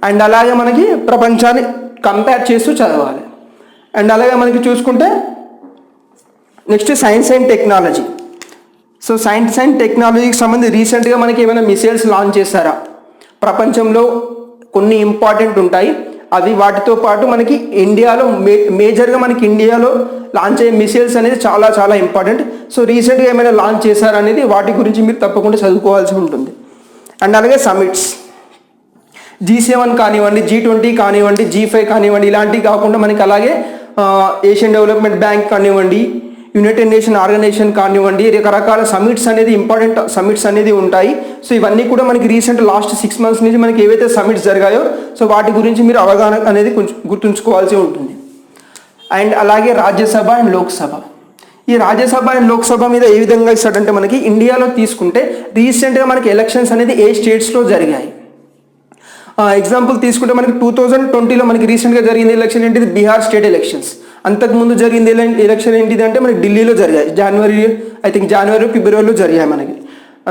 అండ్ అలాగే మనకి ప్రపంచాన్ని కంపేర్ చేస్తూ చదవాలి. అండ్ అలాగే మనకి చూసుకుంటే next science and technology. So science and టెక్నాలజీకి సంబంధించి రీసెంట్గా మనకి ఏమైనా మిసైల్స్ లాంచ్ చేశారా, ప్రపంచంలో కొన్ని ఇంపార్టెంట్ ఉంటాయి అవి. వాటితో పాటు మనకి ఇండియాలో మేజర్గా మనకి ఇండియాలో లాంచ్ అయ్యే మిసైల్స్ అనేది చాలా చాలా ఇంపార్టెంట్. సో రీసెంట్గా ఏమైనా లాంచ్ చేశారనేది వాటి గురించి మీరు తప్పకుండా చదువుకోవాల్సి ఉంటుంది. అండ్ అలాగే సమిట్స్, G7 కానివ్వండి, G20 కానివ్వండి, G5 కానివ్వండి, ఇలాంటివి కాకుండా మనకి అలాగే ఏషియన్ డెవలప్మెంట్ బ్యాంక్ కానివ్వండి, యునైటెడ్ నేషన్ ఆర్గనైజేషన్ కానివ్వండి, రకరకాల సమిట్స్ అనేది ఇంపార్టెంట్ సమిట్స్ అనేది ఉంటాయి. సో ఇవన్నీ కూడా మనకి రీసెంట్ లాస్ట్ 6 months నుంచి మనకి ఏవైతే సమిట్స్ జరిగాయో సో వాటి గురించి మీరు అవగాహన అనేది కొంచెం గుర్తుంచుకోవాల్సి ఉంటుంది. అండ్ అలాగే రాజ్యసభ అండ్ లోక్సభ. ఈ రాజ్యసభ అండ్ లోక్సభ మీద ఏ విధంగా ఇస్తాడంటే మనకి ఇండియాలో తీసుకుంటే రీసెంట్గా మనకి ఎలక్షన్స్ అనేది ఏ స్టేట్స్లో జరిగాయి. ఎగ్జాంపుల్ తీసుకుంటే మనకి 2020లో మనకి రీసెంట్గా జరిగింది ఎలక్షన్ ఏంటిది, బీహార్ స్టేట్ ఎలక్షన్స్. అంతకుముందు జరిగింది ఎలక్షన్ ఏంటిది అంటే మనకి ఢిల్లీలో జరిగాయి, జనవరి ఫిబ్రవరిలో జరిగాయి. మనకి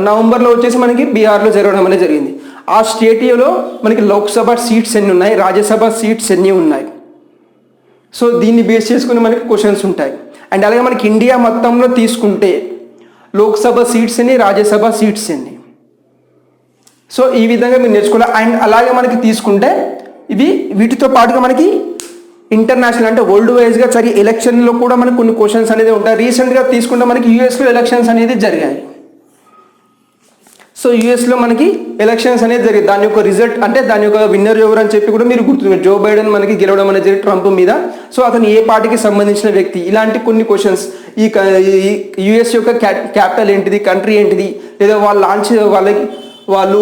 నవంబర్లో వచ్చేసి మనకి బీహార్లో జరగడం అనేది జరిగింది. ఆ స్టేట్లో మనకి లోక్సభ సీట్స్ ఎన్ని ఉన్నాయి, రాజ్యసభ సీట్స్ ఎన్ని ఉన్నాయి. సో దీన్ని బేస్ చేసుకుని మనకి క్వశ్చన్స్ ఉంటాయి. అండ్ అలాగే మనకి ఇండియా మొత్తంలో తీసుకుంటే లోక్సభ సీట్స్ ఎన్ని, రాజ్యసభ సీట్స్ ఎన్ని. సో ఈ విధంగా మీరు నేర్చుకోవాలి. అండ్ అలాగే మనకి తీసుకుంటే వీటితో పాటుగా మనకి ఇంటర్నేషనల్ అంటే వరల్డ్ వైజ్గా ఎలక్షన్లో కూడా మనకి కొన్ని క్వశ్చన్స్ అనేది ఉంటాయి. రీసెంట్గా తీసుకుంటే మనకి యూఎస్లో ఎలక్షన్స్ అనేది జరిగాయి. సో యూఎస్లో మనకి ఎలక్షన్స్ అనేది జరిగింది. దాని యొక్క రిజల్ట్ అంటే దాని యొక్క విన్నర్ ఎవరు అని చెప్పి కూడా మీరు గుర్తున్నారు. జో బైడెన్ మనకి గెలవడం అనేది జరిగింది ట్రంప్ మీద. సో అతను ఏ పార్టీకి సంబంధించిన వ్యక్తి, ఇలాంటి కొన్ని క్వశ్చన్స్. ఈ యూఎస్ యొక్క క్యాపిటల్ ఏంటిది, కంట్రీ ఏంటిది, లేదా వాళ్ళు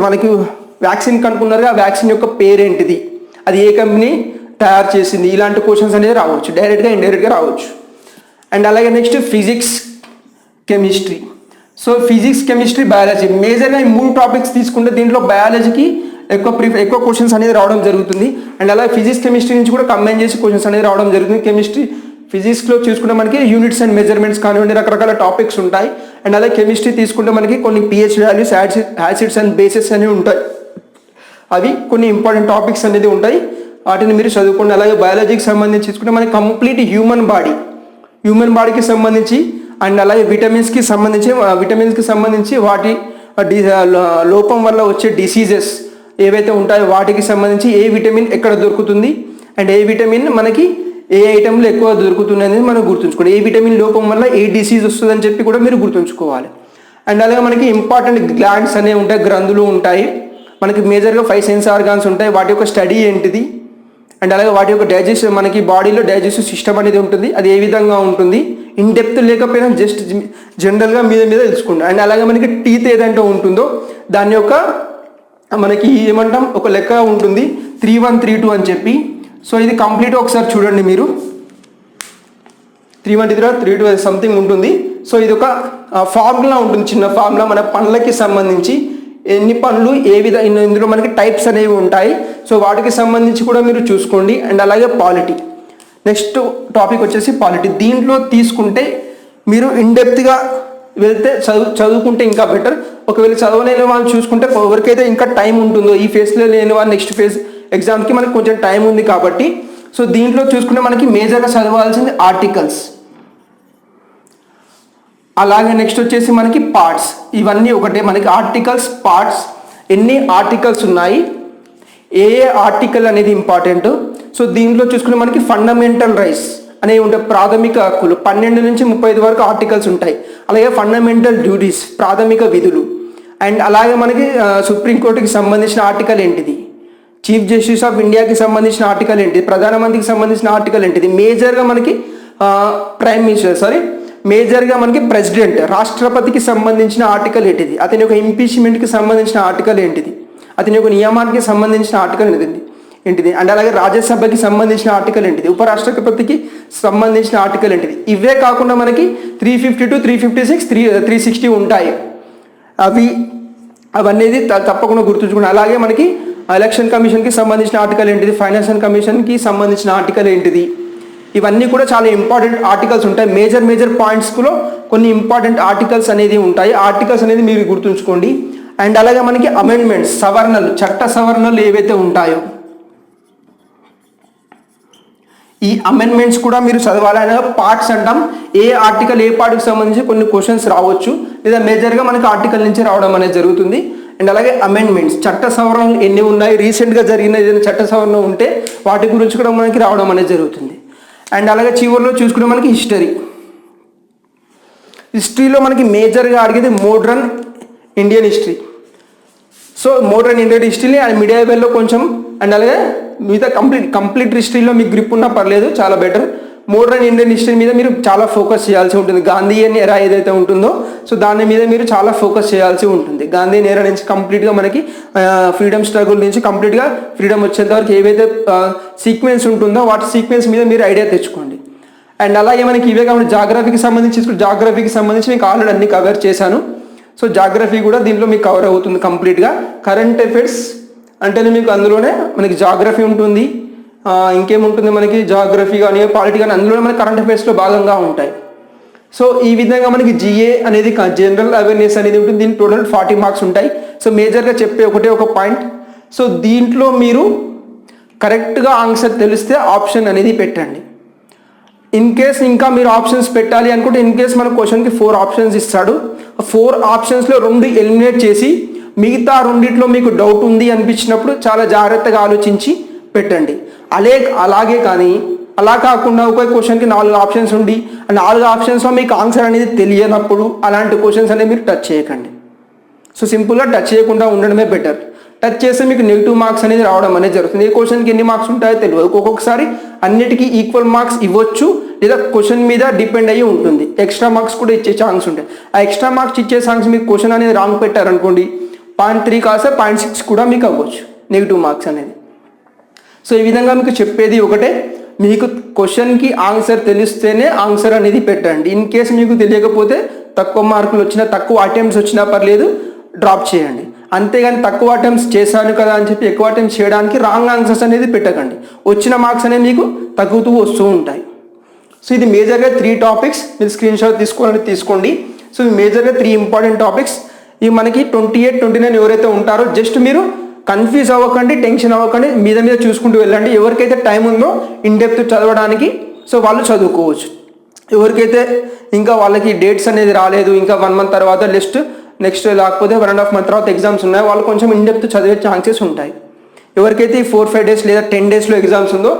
వాళ్ళకి వ్యాక్సిన్ కనుక్కున్నారుగా, ఆ వ్యాక్సిన్ యొక్క పేరేంటిది, అది ఏ కంపెనీ తయారు చేసింది, ఇలాంటి క్వశ్చన్స్ అనేది రావచ్చు, డైరెక్ట్గా ఇండైరెక్ట్గా రావచ్చు. అండ్ అలాగే next physics, chemistry. So physics, chemistry, biology మేజర్గా ఈ 3 టాపిక్స్ తీసుకుంటే దీంట్లో బయాలజీకి ఎక్కువ క్వశ్చన్స్ అనేది రావడం జరుగుతుంది. అండ్ అలాగే ఫిజిక్స్, కెమిస్ట్రీ నుంచి కూడా కంబైన్ చేసి క్వశ్చన్స్ అనేది రావడం జరుగుతుంది. ఫిజిక్స్లో చూసుకుంటే మనకి యూనిట్స్ అండ్ మెజర్మెంట్స్ కానివ్వండి, రకరకాల టాపిక్స్ ఉంటాయి. అండ్ అలాగే కెమిస్ట్రీ తీసుకుంటే మనకి కొన్ని pH values, acids and bases అనేవి ఉంటాయి. అవి కొన్ని ఇంపార్టెంట్ టాపిక్స్ అనేది ఉంటాయి, వాటిని మీరు చదువుకోండి. అలాగే బయాలజీకి సంబంధించి చూసుకుంటే మనకి కంప్లీట్ హ్యూమన్ బాడీకి సంబంధించి అండ్ అలాగే విటమిన్స్కి సంబంధించి వాటి లోపం వల్ల వచ్చే డిసీజెస్ ఏవైతే ఉంటాయో వాటికి సంబంధించి ఏ విటమిన్ ఎక్కడ దొరుకుతుంది అండ్ ఏ విటమిన్ మనకి ఏ ఐటెంలో ఎక్కువ దొరుకుతుంది అనేది మనం గుర్తుంచుకోండి. ఏ విటమిన్ లోపం వల్ల ఏ డిసీజ్ వస్తుందని చెప్పి కూడా మీరు గుర్తుంచుకోవాలి. అండ్ అలాగే మనకి ఇంపార్టెంట్ గ్లాండ్స్ అనేవి ఉంటాయి, గ్రంథులు ఉంటాయి. మనకి మేజర్గా 5 సెన్స్ ఆర్గాన్స్ ఉంటాయి. వాటి యొక్క స్టడీ ఏంటిది అండ్ అలాగే వాటి యొక్క మనకి బాడీలో డైజెస్టివ్ సిస్టమ్ అనేది ఉంటుంది, అది ఏ విధంగా ఉంటుంది, ఇన్ డెప్త్ లేకపోయినా జస్ట్ జనరల్గా మీద తెలుసుకోండి. అండ్ అలాగే మనకి టీత్ ఏదంటే ఉంటుందో దాని యొక్క మనకి ఏమంటాం ఒక లెక్క ఉంటుంది 3132 అని చెప్పి. సో ఇది కంప్లీట్గా ఒకసారి చూడండి మీరు, 3132 సంథింగ్ ఉంటుంది. సో ఇది ఒక ఫార్ములా ఉంటుంది, చిన్న ఫార్ములా. మన పండ్లకి సంబంధించి ఎన్ని పండ్లు ఇందులో మనకి టైప్స్ అనేవి ఉంటాయి. సో వాటికి సంబంధించి కూడా మీరు చూసుకోండి. అండ్ అలాగే పాలిటీ, నెక్స్ట్ టాపిక్ వచ్చేసి పాలిటీ. దీంట్లో తీసుకుంటే మీరు ఇన్డెప్త్గా వెళ్తే చదువుకుంటే ఇంకా బెటర్. ఒకవేళ చదవలేని వాళ్ళు చూసుకుంటే ఎవరికైతే ఇంకా టైం ఉంటుందో, ఈ ఫేజ్లో లేని వాళ్ళు నెక్స్ట్ ఫేజ్ ఎగ్జామ్కి మనకి కొంచెం టైం ఉంది కాబట్టి. సో దీంట్లో చూసుకుంటే మనకి మేజర్గా చదవాల్సింది ఆర్టికల్స్, అలాగే నెక్స్ట్ వచ్చేసి మనకి పార్ట్స్. ఇవన్నీ ఒకటే, మనకి ఆర్టికల్స్, పార్ట్స్, ఎన్ని ఆర్టికల్స్ ఉన్నాయి, ఏ ఆర్టికల్ అనేది ఇంపార్టెంట్. సో దీంట్లో చూసుకుంటే మనకి ఫండమెంటల్ రైట్స్ అనేవి ఉంటాయి, ప్రాథమిక హక్కులు. 12 నుంచి 35 వరకు ఆర్టికల్స్ ఉంటాయి. అలాగే ఫండమెంటల్ డ్యూటీస్, ప్రాథమిక విధులు. అండ్ అలాగే మనకి సుప్రీంకోర్టుకి సంబంధించిన ఆర్టికల్ ఏంటిది, చీఫ్ జస్టిస్ ఆఫ్ ఇండియాకి సంబంధించిన ఆర్టికల్ ఏంటిది, ప్రధానమంత్రికి సంబంధించిన ఆర్టికల్ ఏంటిది, మేజర్గా మనకి మేజర్గా మనకి ప్రెసిడెంట్, రాష్ట్రపతికి సంబంధించిన ఆర్టికల్ ఏంటిది, అతని యొక్క ఇంపీచ్మెంట్కి సంబంధించిన ఆర్టికల్ ఏంటిది, అతని యొక్క నియామానికి సంబంధించిన ఆర్టికల్ ఏంటిది, అండ్ అలాగే రాజ్యసభకి సంబంధించిన ఆర్టికల్ ఏంటిది, ఉపరాష్ట్రపతికి సంబంధించిన ఆర్టికల్ ఏంటిది. ఇవే కాకుండా మనకి 352, 356, 360 ఉంటాయి. అవన్నీ తప్పకుండా గుర్తుంచుకోండి. అలాగే మనకి ఎలక్షన్ కమిషన్కి సంబంధించిన ఆర్టికల్ ఏంటిది, ఫైనాన్షియల్ కమిషన్కి సంబంధించిన ఆర్టికల్ ఏంటిది, ఇవన్నీ కూడా చాలా ఇంపార్టెంట్ ఆర్టికల్స్ ఉంటాయి. మేజర్ పాయింట్స్లో కొన్ని ఇంపార్టెంట్ ఆర్టికల్స్ అనేది ఉంటాయి. ఆర్టికల్స్ అనేది మీరు గుర్తుంచుకోండి. అండ్ అలాగే మనకి అమెండ్మెంట్స్, సవరణలు, చట్ట సవరణలు ఏవైతే ఉంటాయో ఈ అమెండ్మెంట్స్ కూడా మీరు చదవాలనే పార్ట్స్ అంటాం. ఏ ఆర్టికల్ ఏ పార్ట్కి సంబంధించి కొన్ని క్వశ్చన్స్ రావచ్చు, లేదా మేజర్గా మనకి ఆర్టికల్ నుంచి రావడం అనేది జరుగుతుంది. అండ్ అలాగే అమెండ్మెంట్స్, చట్ట సవరణలు ఎన్ని ఉన్నాయి, రీసెంట్గా జరిగిన ఏదైనా చట్ట సవరణ ఉంటే వాటి గురించి కూడా మనకి రావడం అనేది జరుగుతుంది. అండ్ అలాగే చివరిలో చూసుకుంటే మనకి హిస్టరీలో మనకి మేజర్గా అడిగేది modern Indian history. So modern Indian history and మిడియవెల్లో కొంచెం, అండ్ అలాగే మిగతా కంప్లీట్ హిస్టరీలో మీకు గ్రిప్ ఉన్నా పర్లేదు, చాలా బెటర్. మోడ్రన్ ఇండియన్ హిస్టరీ మీద మీరు చాలా ఫోకస్ చేయాల్సి ఉంటుంది. గాంధీయన్ ఎరా ఏదైతే ఉంటుందో సో దాని మీద మీరు చాలా ఫోకస్ చేయాల్సి ఉంటుంది. గాంధీయన్ ఎరా నుంచి కంప్లీట్గా మనకి ఫ్రీడమ్ స్ట్రగుల్ నుంచి కంప్లీట్గా ఫ్రీడమ్ వచ్చేంత వరకు ఏవైతే సీక్వెన్స్ ఉంటుందో వాటి సీక్వెన్స్ మీద మీరు ఐడియా తెచ్చుకోండి. అండ్ అలాగే మనకి ఇవే కాకుండా జాగ్రఫీకి సంబంధించి మీకు ఆల్రెడీ అన్ని కవర్ చేశాను. సో జాగ్రఫీ కూడా దీంట్లో మీకు కవర్ అవుతుంది కంప్లీట్గా. కరెంట్ అఫైర్స్ అంటేనే మీకు అందులోనే మనకి జాగ్రఫీ ఉంటుంది, ఇంకేముంటుంది మనకి జాగ్రఫీ కానీ పాలిటీ కానీ అందులోనే మనకి కరెంట్ అఫైర్స్లో భాగంగా ఉంటాయి. సో ఈ విధంగా మనకి జిఏ అనేది జనరల్ అవేర్నెస్ అనేది ఉంటుంది. దీనికి టోటల్ 40 మార్క్స్ ఉంటాయి. సో మేజర్గా చెప్పే ఒక పాయింట్. సో దీంట్లో మీరు కరెక్ట్గా ఆన్సర్ తెలిస్తే ఆప్షన్ అనేది పెట్టండి. ఇన్ కేస్ ఇంకా మీరు ఆప్షన్స్ పెట్టాలి అనుకుంటే ఇన్ కేస్ మన క్వశ్చన్కి 4 ఆప్షన్స్ ఇస్తాడు. 4 ఆప్షన్స్లో 2 ఎలిమినేట్ చేసి మిగతా రెండిట్లో మీకు డౌట్ ఉంది అనిపించినప్పుడు చాలా జాగ్రత్తగా ఆలోచించి పెట్టండి. అలాగే కానీ అలా కాకుండా ఒక క్వశ్చన్కి 4 ఆప్షన్స్ ఉండి 4 ఆప్షన్స్లో మీకు ఆన్సర్ అనేది తెలియనప్పుడు అలాంటి క్వశ్చన్స్ అనేవి మీరు టచ్ చేయకండి. సో సింపుల్గా టచ్ చేయకుండా ఉండడమే బెటర్. టచ్ చేస్తే మీకు నెగిటివ్ మార్క్స్ అనేది రావడం అనేది జరుగుతుంది. ఏ క్వశ్చన్కి ఎన్ని మార్క్స్ ఉంటాయో తెలియదు. ఒక్కొక్కసారి అన్నిటికీ ఈక్వల్ మార్క్స్ ఇవ్వచ్చు, లేదా క్వశ్చన్ మీద డిపెండ్ అయ్యి ఉంటుంది. ఎక్స్ట్రా మార్క్స్ కూడా ఇచ్చే ఛాన్స్ ఉంటాయి. ఆ ఎక్స్ట్రా మార్క్స్ ఇచ్చే ఛాన్స్ మీకు క్వశ్చన్ అనేది రాంగ్ పెట్టారనుకోండి 0.3 కాస్త 0.6 కూడా మీకు అవ్వచ్చు నెగిటివ్ మార్క్స్ అనేది. సో ఈ విధంగా మీకు చెప్పేది ఒకటే, మీకు క్వశ్చన్కి ఆన్సర్ తెలిస్తేనే ఆన్సర్ అనేది పెట్టండి. ఇన్ కేసు మీకు తెలియకపోతే తక్కువ మార్కులు వచ్చినా తక్కువ అటెంప్ట్స్ వచ్చినా పర్లేదు డ్రాప్ చేయండి. అంతేగాని తక్కువ అటెంప్ట్స్ చేశాను కదా అని చెప్పి ఎక్కువ అటెంప్ట్స్ చేయడానికి రాంగ్ ఆన్సర్స్ అనేది పెట్టకండి. వచ్చిన మార్క్స్ అనేవి మీకు తగ్గుతూ వస్తూ ఉంటాయి. సో ఇది మేజర్గా 3 టాపిక్స్. మీరు స్క్రీన్ షాట్ తీసుకోండి. సో ఇది మేజర్గా 3 ఇంపార్టెంట్ టాపిక్స్. ఇవి మనకి 28, 29 ఎవరైతే ఉంటారో జస్ట్ మీరు కన్ఫ్యూజ్ అవ్వకండి, టెన్షన్ అవ్వకండి, మీద చూసుకుంటూ వెళ్ళండి. ఎవరికైతే టైం ఉందో ఇన్ డెప్త్ చదవడానికి సో వాళ్ళు చదువుకోవచ్చు. ఎవరికైతే ఇంకా వాళ్ళకి డేట్స్ అనేది రాలేదు, ఇంకా 1 month తర్వాత నెక్స్ట్ లేకపోతే 1.5 month తర్వాత ఎగ్జామ్స్ ఉన్నాయి, వాళ్ళు కొంచెం ఇన్ డెప్త్ చదివే ఛాన్సెస్ ఉంటాయి. ఎవరికైతే 4-5 days లేదా 10 daysలో ఎగ్జామ్స్ ఉందో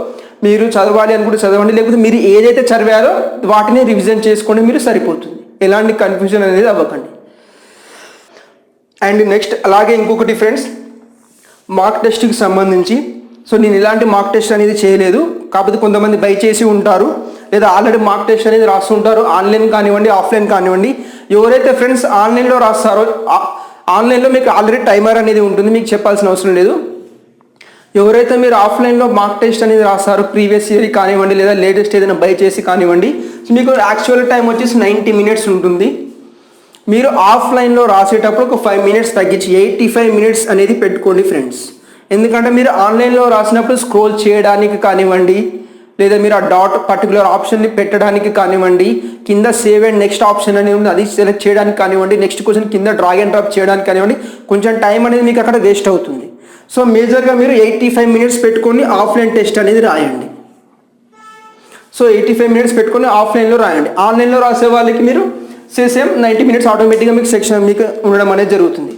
మీరు చదవాలి అనుకుంటే చదవండి, లేకపోతే మీరు ఏదైతే చదివారో వాటిని రివిజన్ చేసుకోండి, మీరు సరిపోతుంది. ఎలాంటి కన్ఫ్యూజన్ అనేది అవ్వకండి. అండ్ నెక్స్ట్ అలాగే ఇంకొకటి ఫ్రెండ్స్, మార్క్ టెస్ట్కి సంబంధించి సో నేను ఇలాంటి మార్క్ టెస్ట్ అనేది చేయలేదు. కాకపోతే కొంతమంది బై చేసి ఉంటారు, లేదా ఆల్రెడీ మార్క్ టెస్ట్ అనేది రాస్తుంటారు, ఆన్లైన్ కానివ్వండి ఆఫ్లైన్ కానివ్వండి. ఎవరైతే ఫ్రెండ్స్ ఆన్లైన్లో రాస్తారో ఆన్లైన్లో మీకు ఆల్రెడీ టైమర్ అనేది ఉంటుంది, మీకు చెప్పాల్సిన అవసరం లేదు. ఎవరైతే మీరు ఆఫ్లైన్లో మార్క్ టెస్ట్ అనేది రాస్తారో ప్రీవియస్ ఇయర్ కానివ్వండి లేదా లేటెస్ట్ ఏదైనా బై చేసి కానివ్వండి, మీకు యాక్చువల్ టైం వచ్చేసి 90 minutes ఉంటుంది. మీరు ఆఫ్లైన్లో రాసేటప్పుడు ఒక 5 minutes తగ్గించి 85 minutes అనేది పెట్టుకోండి ఫ్రెండ్స్. ఎందుకంటే మీరు ఆన్లైన్లో రాసినప్పుడు స్క్రోల్ చేయడానికి కానివ్వండి, లేదా మీరు ఆ పర్టికులర్ ఆప్షన్ని పెట్టడానికి కానివ్వండి, కింద సేవ్ అండ్ నెక్స్ట్ ఆప్షన్ అనేది ఉంది, అది సెలెక్ట్ చేయడానికి కానివ్వండి, నెక్స్ట్ క్వశ్చన్ కింద డ్రాగ్ అండ్ డ్రాప్ చేయడానికి కానివ్వండి, కొంచెం టైం అనేది మీకు అక్కడ వేస్ట్ అవుతుంది. సో మేజర్గా మీరు 85 minutes పెట్టుకొని ఆఫ్లైన్ టెస్ట్ అనేది రాయండి. సో 85 minutes పెట్టుకొని ఆఫ్లైన్లో రాయండి. ఆన్లైన్లో రాసే వాళ్ళకి మీరు సేమ్ 90 minutes ఆటోమేటిక్గా మీకు సెక్షన్ మీకు ఉండడం అనేది జరుగుతుంది.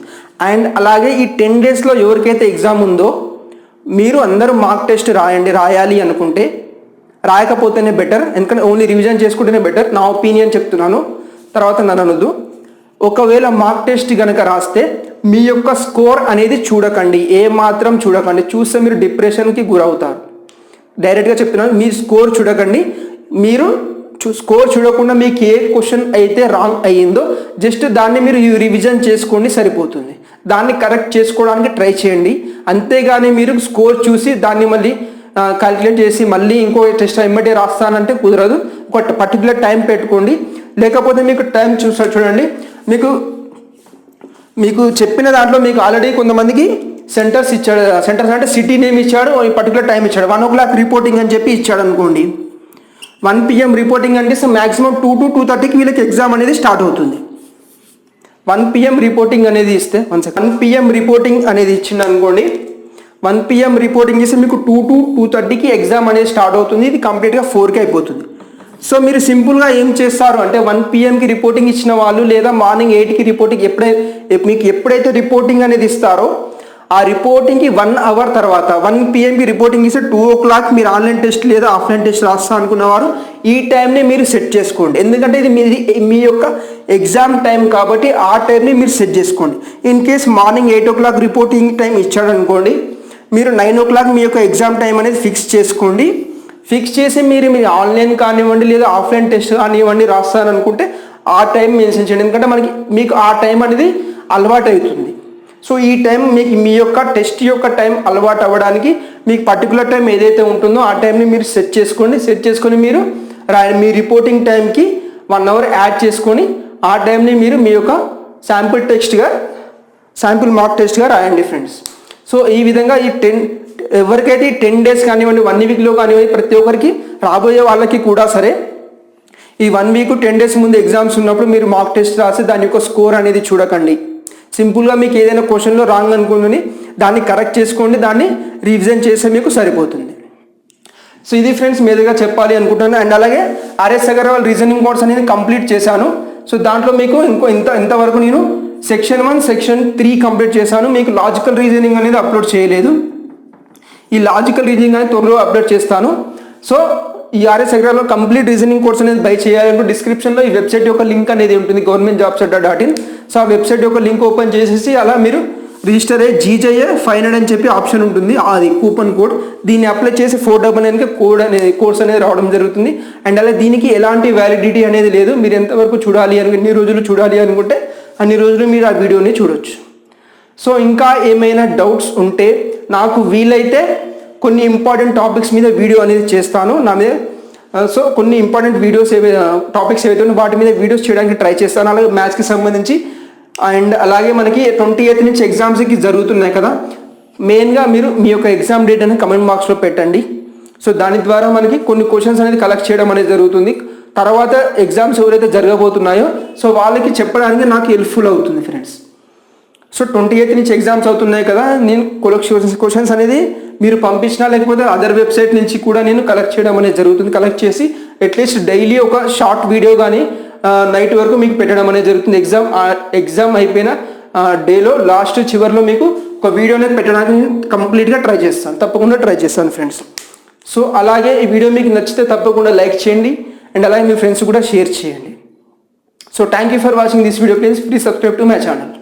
అండ్ అలాగే ఈ 10 daysలో ఎవరికైతే ఎగ్జామ్ ఉందో మీరు అందరూ మార్క్ టెస్ట్ రాయాలి అనుకుంటే రాయకపోతేనే బెటర్, ఎందుకంటే ఓన్లీ రివిజన్ చేసుకుంటేనే బెటర్. నా ఒపీనియన్ చెప్తున్నాను, తర్వాత నన్ను అనొద్దు. ఒకవేళ మార్క్ టెస్ట్ కనుక రాస్తే మీ యొక్క స్కోర్ అనేది చూడకండి, ఏ మాత్రం చూడకండి. చూస్తే మీరు డిప్రెషన్కి గురవుతారు. డైరెక్ట్గా చెప్తున్నాను, మీ స్కోర్ చూడకండి. మీరు స్కోర్ చూడకుండా మీకు ఏ క్వశ్చన్ అయితే రాంగ్ అయ్యిందో జస్ట్ దాన్ని మీరు రివిజన్ చేసుకోండి, సరిపోతుంది. దాన్ని కరెక్ట్ చేసుకోవడానికి ట్రై చేయండి. అంతేగాని మీరు స్కోర్ చూసి దాన్ని మళ్ళీ క్యాలిక్యులేట్ చేసి మళ్ళీ ఇంకో టెస్ట్ ఎమ్మటే రాస్తానంటే కుదరదు. ఒక పర్టికులర్ టైం పెట్టుకోండి. లేకపోతే మీకు టైం చూడండి, మీకు చెప్పిన దాంట్లో మీకు ఆల్రెడీ కొంతమందికి సెంటర్స్ ఇచ్చాడు. సెంటర్స్ అంటే సిటీ నేమ్ ఇచ్చాడు, పర్టికులర్ టైం ఇచ్చాడు. 1 o'clock రిపోర్టింగ్ అని చెప్పి ఇచ్చాడు అనుకోండి. 1 PM రిపోర్టింగ్ అంటే మ్యాక్సిమం 2 to 2:30కి వీళ్ళకి ఎగ్జామ్ అనేది స్టార్ట్ అవుతుంది. 1 PM రిపోర్టింగ్ అనేది ఇస్తే 1 PM రిపోర్టింగ్ అనేది ఇచ్చింది అనుకోండి. 1 PM రిపోర్టింగ్ చేస్తే మీకు 2 to 2:30కి ఎగ్జామ్ అనేది స్టార్ట్ అవుతుంది. ఇది కంప్లీట్గా 4కి అయిపోతుంది. సో మీరు సింపుల్గా ఏం చేస్తారు అంటే 1 PMకి రిపోర్టింగ్ ఇచ్చిన వాళ్ళు లేదా మార్నింగ్ 8కి రిపోర్టింగ్ మీకు ఎప్పుడైతే రిపోర్టింగ్ అనేది ఇస్తారో ఆ రిపోర్టింగ్కి 1 hour తర్వాత 1 PMకి రిపోర్టింగ్ ఇస్తే 2 o'clock మీరు ఆన్లైన్ టెస్ట్ లేదా ఆఫ్లైన్ టెస్ట్ రాస్తా అనుకున్నవారు ఈ టైంని మీరు సెట్ చేసుకోండి. ఎందుకంటే ఇది మీ యొక్క ఎగ్జామ్ టైం కాబట్టి ఆ టైంని మీరు సెట్ చేసుకోండి. In case morning 8 o'clock reporting time ఇచ్చాడు అనుకోండి, మీరు 9 o'clock మీ యొక్క ఎగ్జామ్ టైం అనేది ఫిక్స్ చేసుకోండి. ఫిక్స్ చేసి మీరు ఆన్లైన్ కానివ్వండి లేదా ఆఫ్లైన్ టెస్ట్ కానివ్వండి రాస్తారనుకుంటే ఆ టైం మెన్షన్ చేయండి. ఎందుకంటే మీకు ఆ టైం అనేది అలవాటు అవుతుంది. సో ఈ టైం మీ యొక్క టెస్ట్ యొక్క టైం అలవాటు అవ్వడానికి మీకు పర్టికులర్ టైం ఏదైతే ఉంటుందో ఆ టైంని మీరు సెట్ చేసుకొని మీరు మీ రిపోర్టింగ్ టైంకి 1 hour యాడ్ చేసుకొని ఆ టైంని మీరు మీ యొక్క శాంపుల్ మార్క్ టెస్ట్గా రాయండి ఫ్రెండ్స్. సో ఈ విధంగా ఎవరికైతే 10 days కానివ్వండి 1 weekలో కానివ్వండి ప్రతి ఒక్కరికి రాబోయే వాళ్ళకి కూడా సరే ఈ 1 week 10 days ముందు ఎగ్జామ్స్ ఉన్నప్పుడు మీరు మార్క్ టెస్ట్ రాసి దాని యొక్క స్కోర్ అనేది చూడకండి. సింపుల్గా మీకు ఏదైనా క్వశ్చన్లో రాంగ్ అనుకుందని దాన్ని కరెక్ట్ చేసుకోండి, దాన్ని రివిజన్ చేస్తే మీకు సరిపోతుంది. సో ఇది ఫ్రెండ్స్ మీదుగా చెప్పాలి అనుకుంటున్నాను. అండ్ అలాగే RS అగర్వాల్ రీజనింగ్ కోర్స్ అనేది కంప్లీట్ చేశాను. సో దాంట్లో మీకు ఇంతవరకు నేను సెక్షన్ 1 సెక్షన్ 3 కంప్లీట్ చేశాను. మీకు లాజికల్ రీజనింగ్ అనేది అప్లోడ్ చేయలేదు. ఈ లాజికల్ రీజనింగ్ అనేది త్వరలో అప్లోడ్ చేస్తాను. సో ఈ ఆర్ఎస్ అగ్రాలో కంప్లీట్ రీజనింగ్ కోర్స్ అనేది బై చేయాలంటే డిస్క్రిప్షన్లో ఈ వెబ్సైట్ యొక్క లింక్ అనేది ఉంటుంది, governmentjobsadda.in. సో ఆ వెబ్సైట్ యొక్క లింక్ ఓపెన్ చేసేసి అలా మీరు రిజిస్టర్ అయ్యి జీజేఏ 500 అని చెప్పి ఆప్షన్ ఉంటుంది, అది కూపన్ కోడ్. దీన్ని అప్లై చేసి 499 కోర్స్ అనేది రావడం జరుగుతుంది. అండ్ అలా దీనికి ఎలాంటి వ్యాలిడిటీ అనేది లేదు. మీరు ఎంతవరకు చూడాలి అని, ఎన్ని రోజులు చూడాలి అనుకుంటే అన్ని రోజులు మీరు ఆ వీడియోని చూడొచ్చు. సో ఇంకా ఏమైనా డౌట్స్ ఉంటే నాకు వీలైతే కొన్ని ఇంపార్టెంట్ టాపిక్స్ మీద వీడియో అనేది చేస్తాను నా మీద. సో కొన్ని ఇంపార్టెంట్ వీడియోస్ టాపిక్స్ ఏవైతే ఉన్నాయో వాటి మీద వీడియోస్ చేయడానికి ట్రై చేస్తాను. అలాగే మ్యాథ్స్కి సంబంధించి. అండ్ అలాగే మనకి 28th నుంచి ఎగ్జామ్స్కి జరుగుతున్నాయి కదా, మెయిన్గా మీరు మీ యొక్క ఎగ్జామ్ డేట్ అనేది కమెంట్ బాక్స్లో పెట్టండి. సో దాని ద్వారా మనకి కొన్ని క్వశ్చన్స్ అనేది కలెక్ట్ చేయడం అనేది జరుగుతుంది. తర్వాత ఎగ్జామ్స్ ఎవరైతే జరగబోతున్నాయో సో వాళ్ళకి చెప్పడానికి నాకు హెల్ప్ఫుల్ అవుతుంది ఫ్రెండ్స్. సో 28th నుంచి ఎగ్జామ్స్ అవుతున్నాయి కదా, నేను క్వశ్చన్స్ అనేది మీరు పంపించినా లేకపోతే అదర్ వెబ్సైట్ నుంచి కూడా నేను కలెక్ట్ చేయడం అనేది జరుగుతుంది. కలెక్ట్ చేసి అట్లీస్ట్ డైలీ ఒక షార్ట్ వీడియో కానీ నైట్ వరకు మీకు పెట్టడం అనేది జరుగుతుంది. ఎగ్జామ్ అయిపోయిన డేలో లాస్ట్ చివరిలో మీకు ఒక వీడియో అనేది పెట్టడానికి కంప్లీట్గా ట్రై చేస్తాను, తప్పకుండా ట్రై చేస్తాను ఫ్రెండ్స్. సో అలాగే ఈ వీడియో మీకు నచ్చితే తప్పకుండా లైక్ చేయండి అండ్ అలాగే మీ ఫ్రెండ్స్ కూడా షేర్ చేయండి. So thank you for watching this video. Please subscribe to my channel.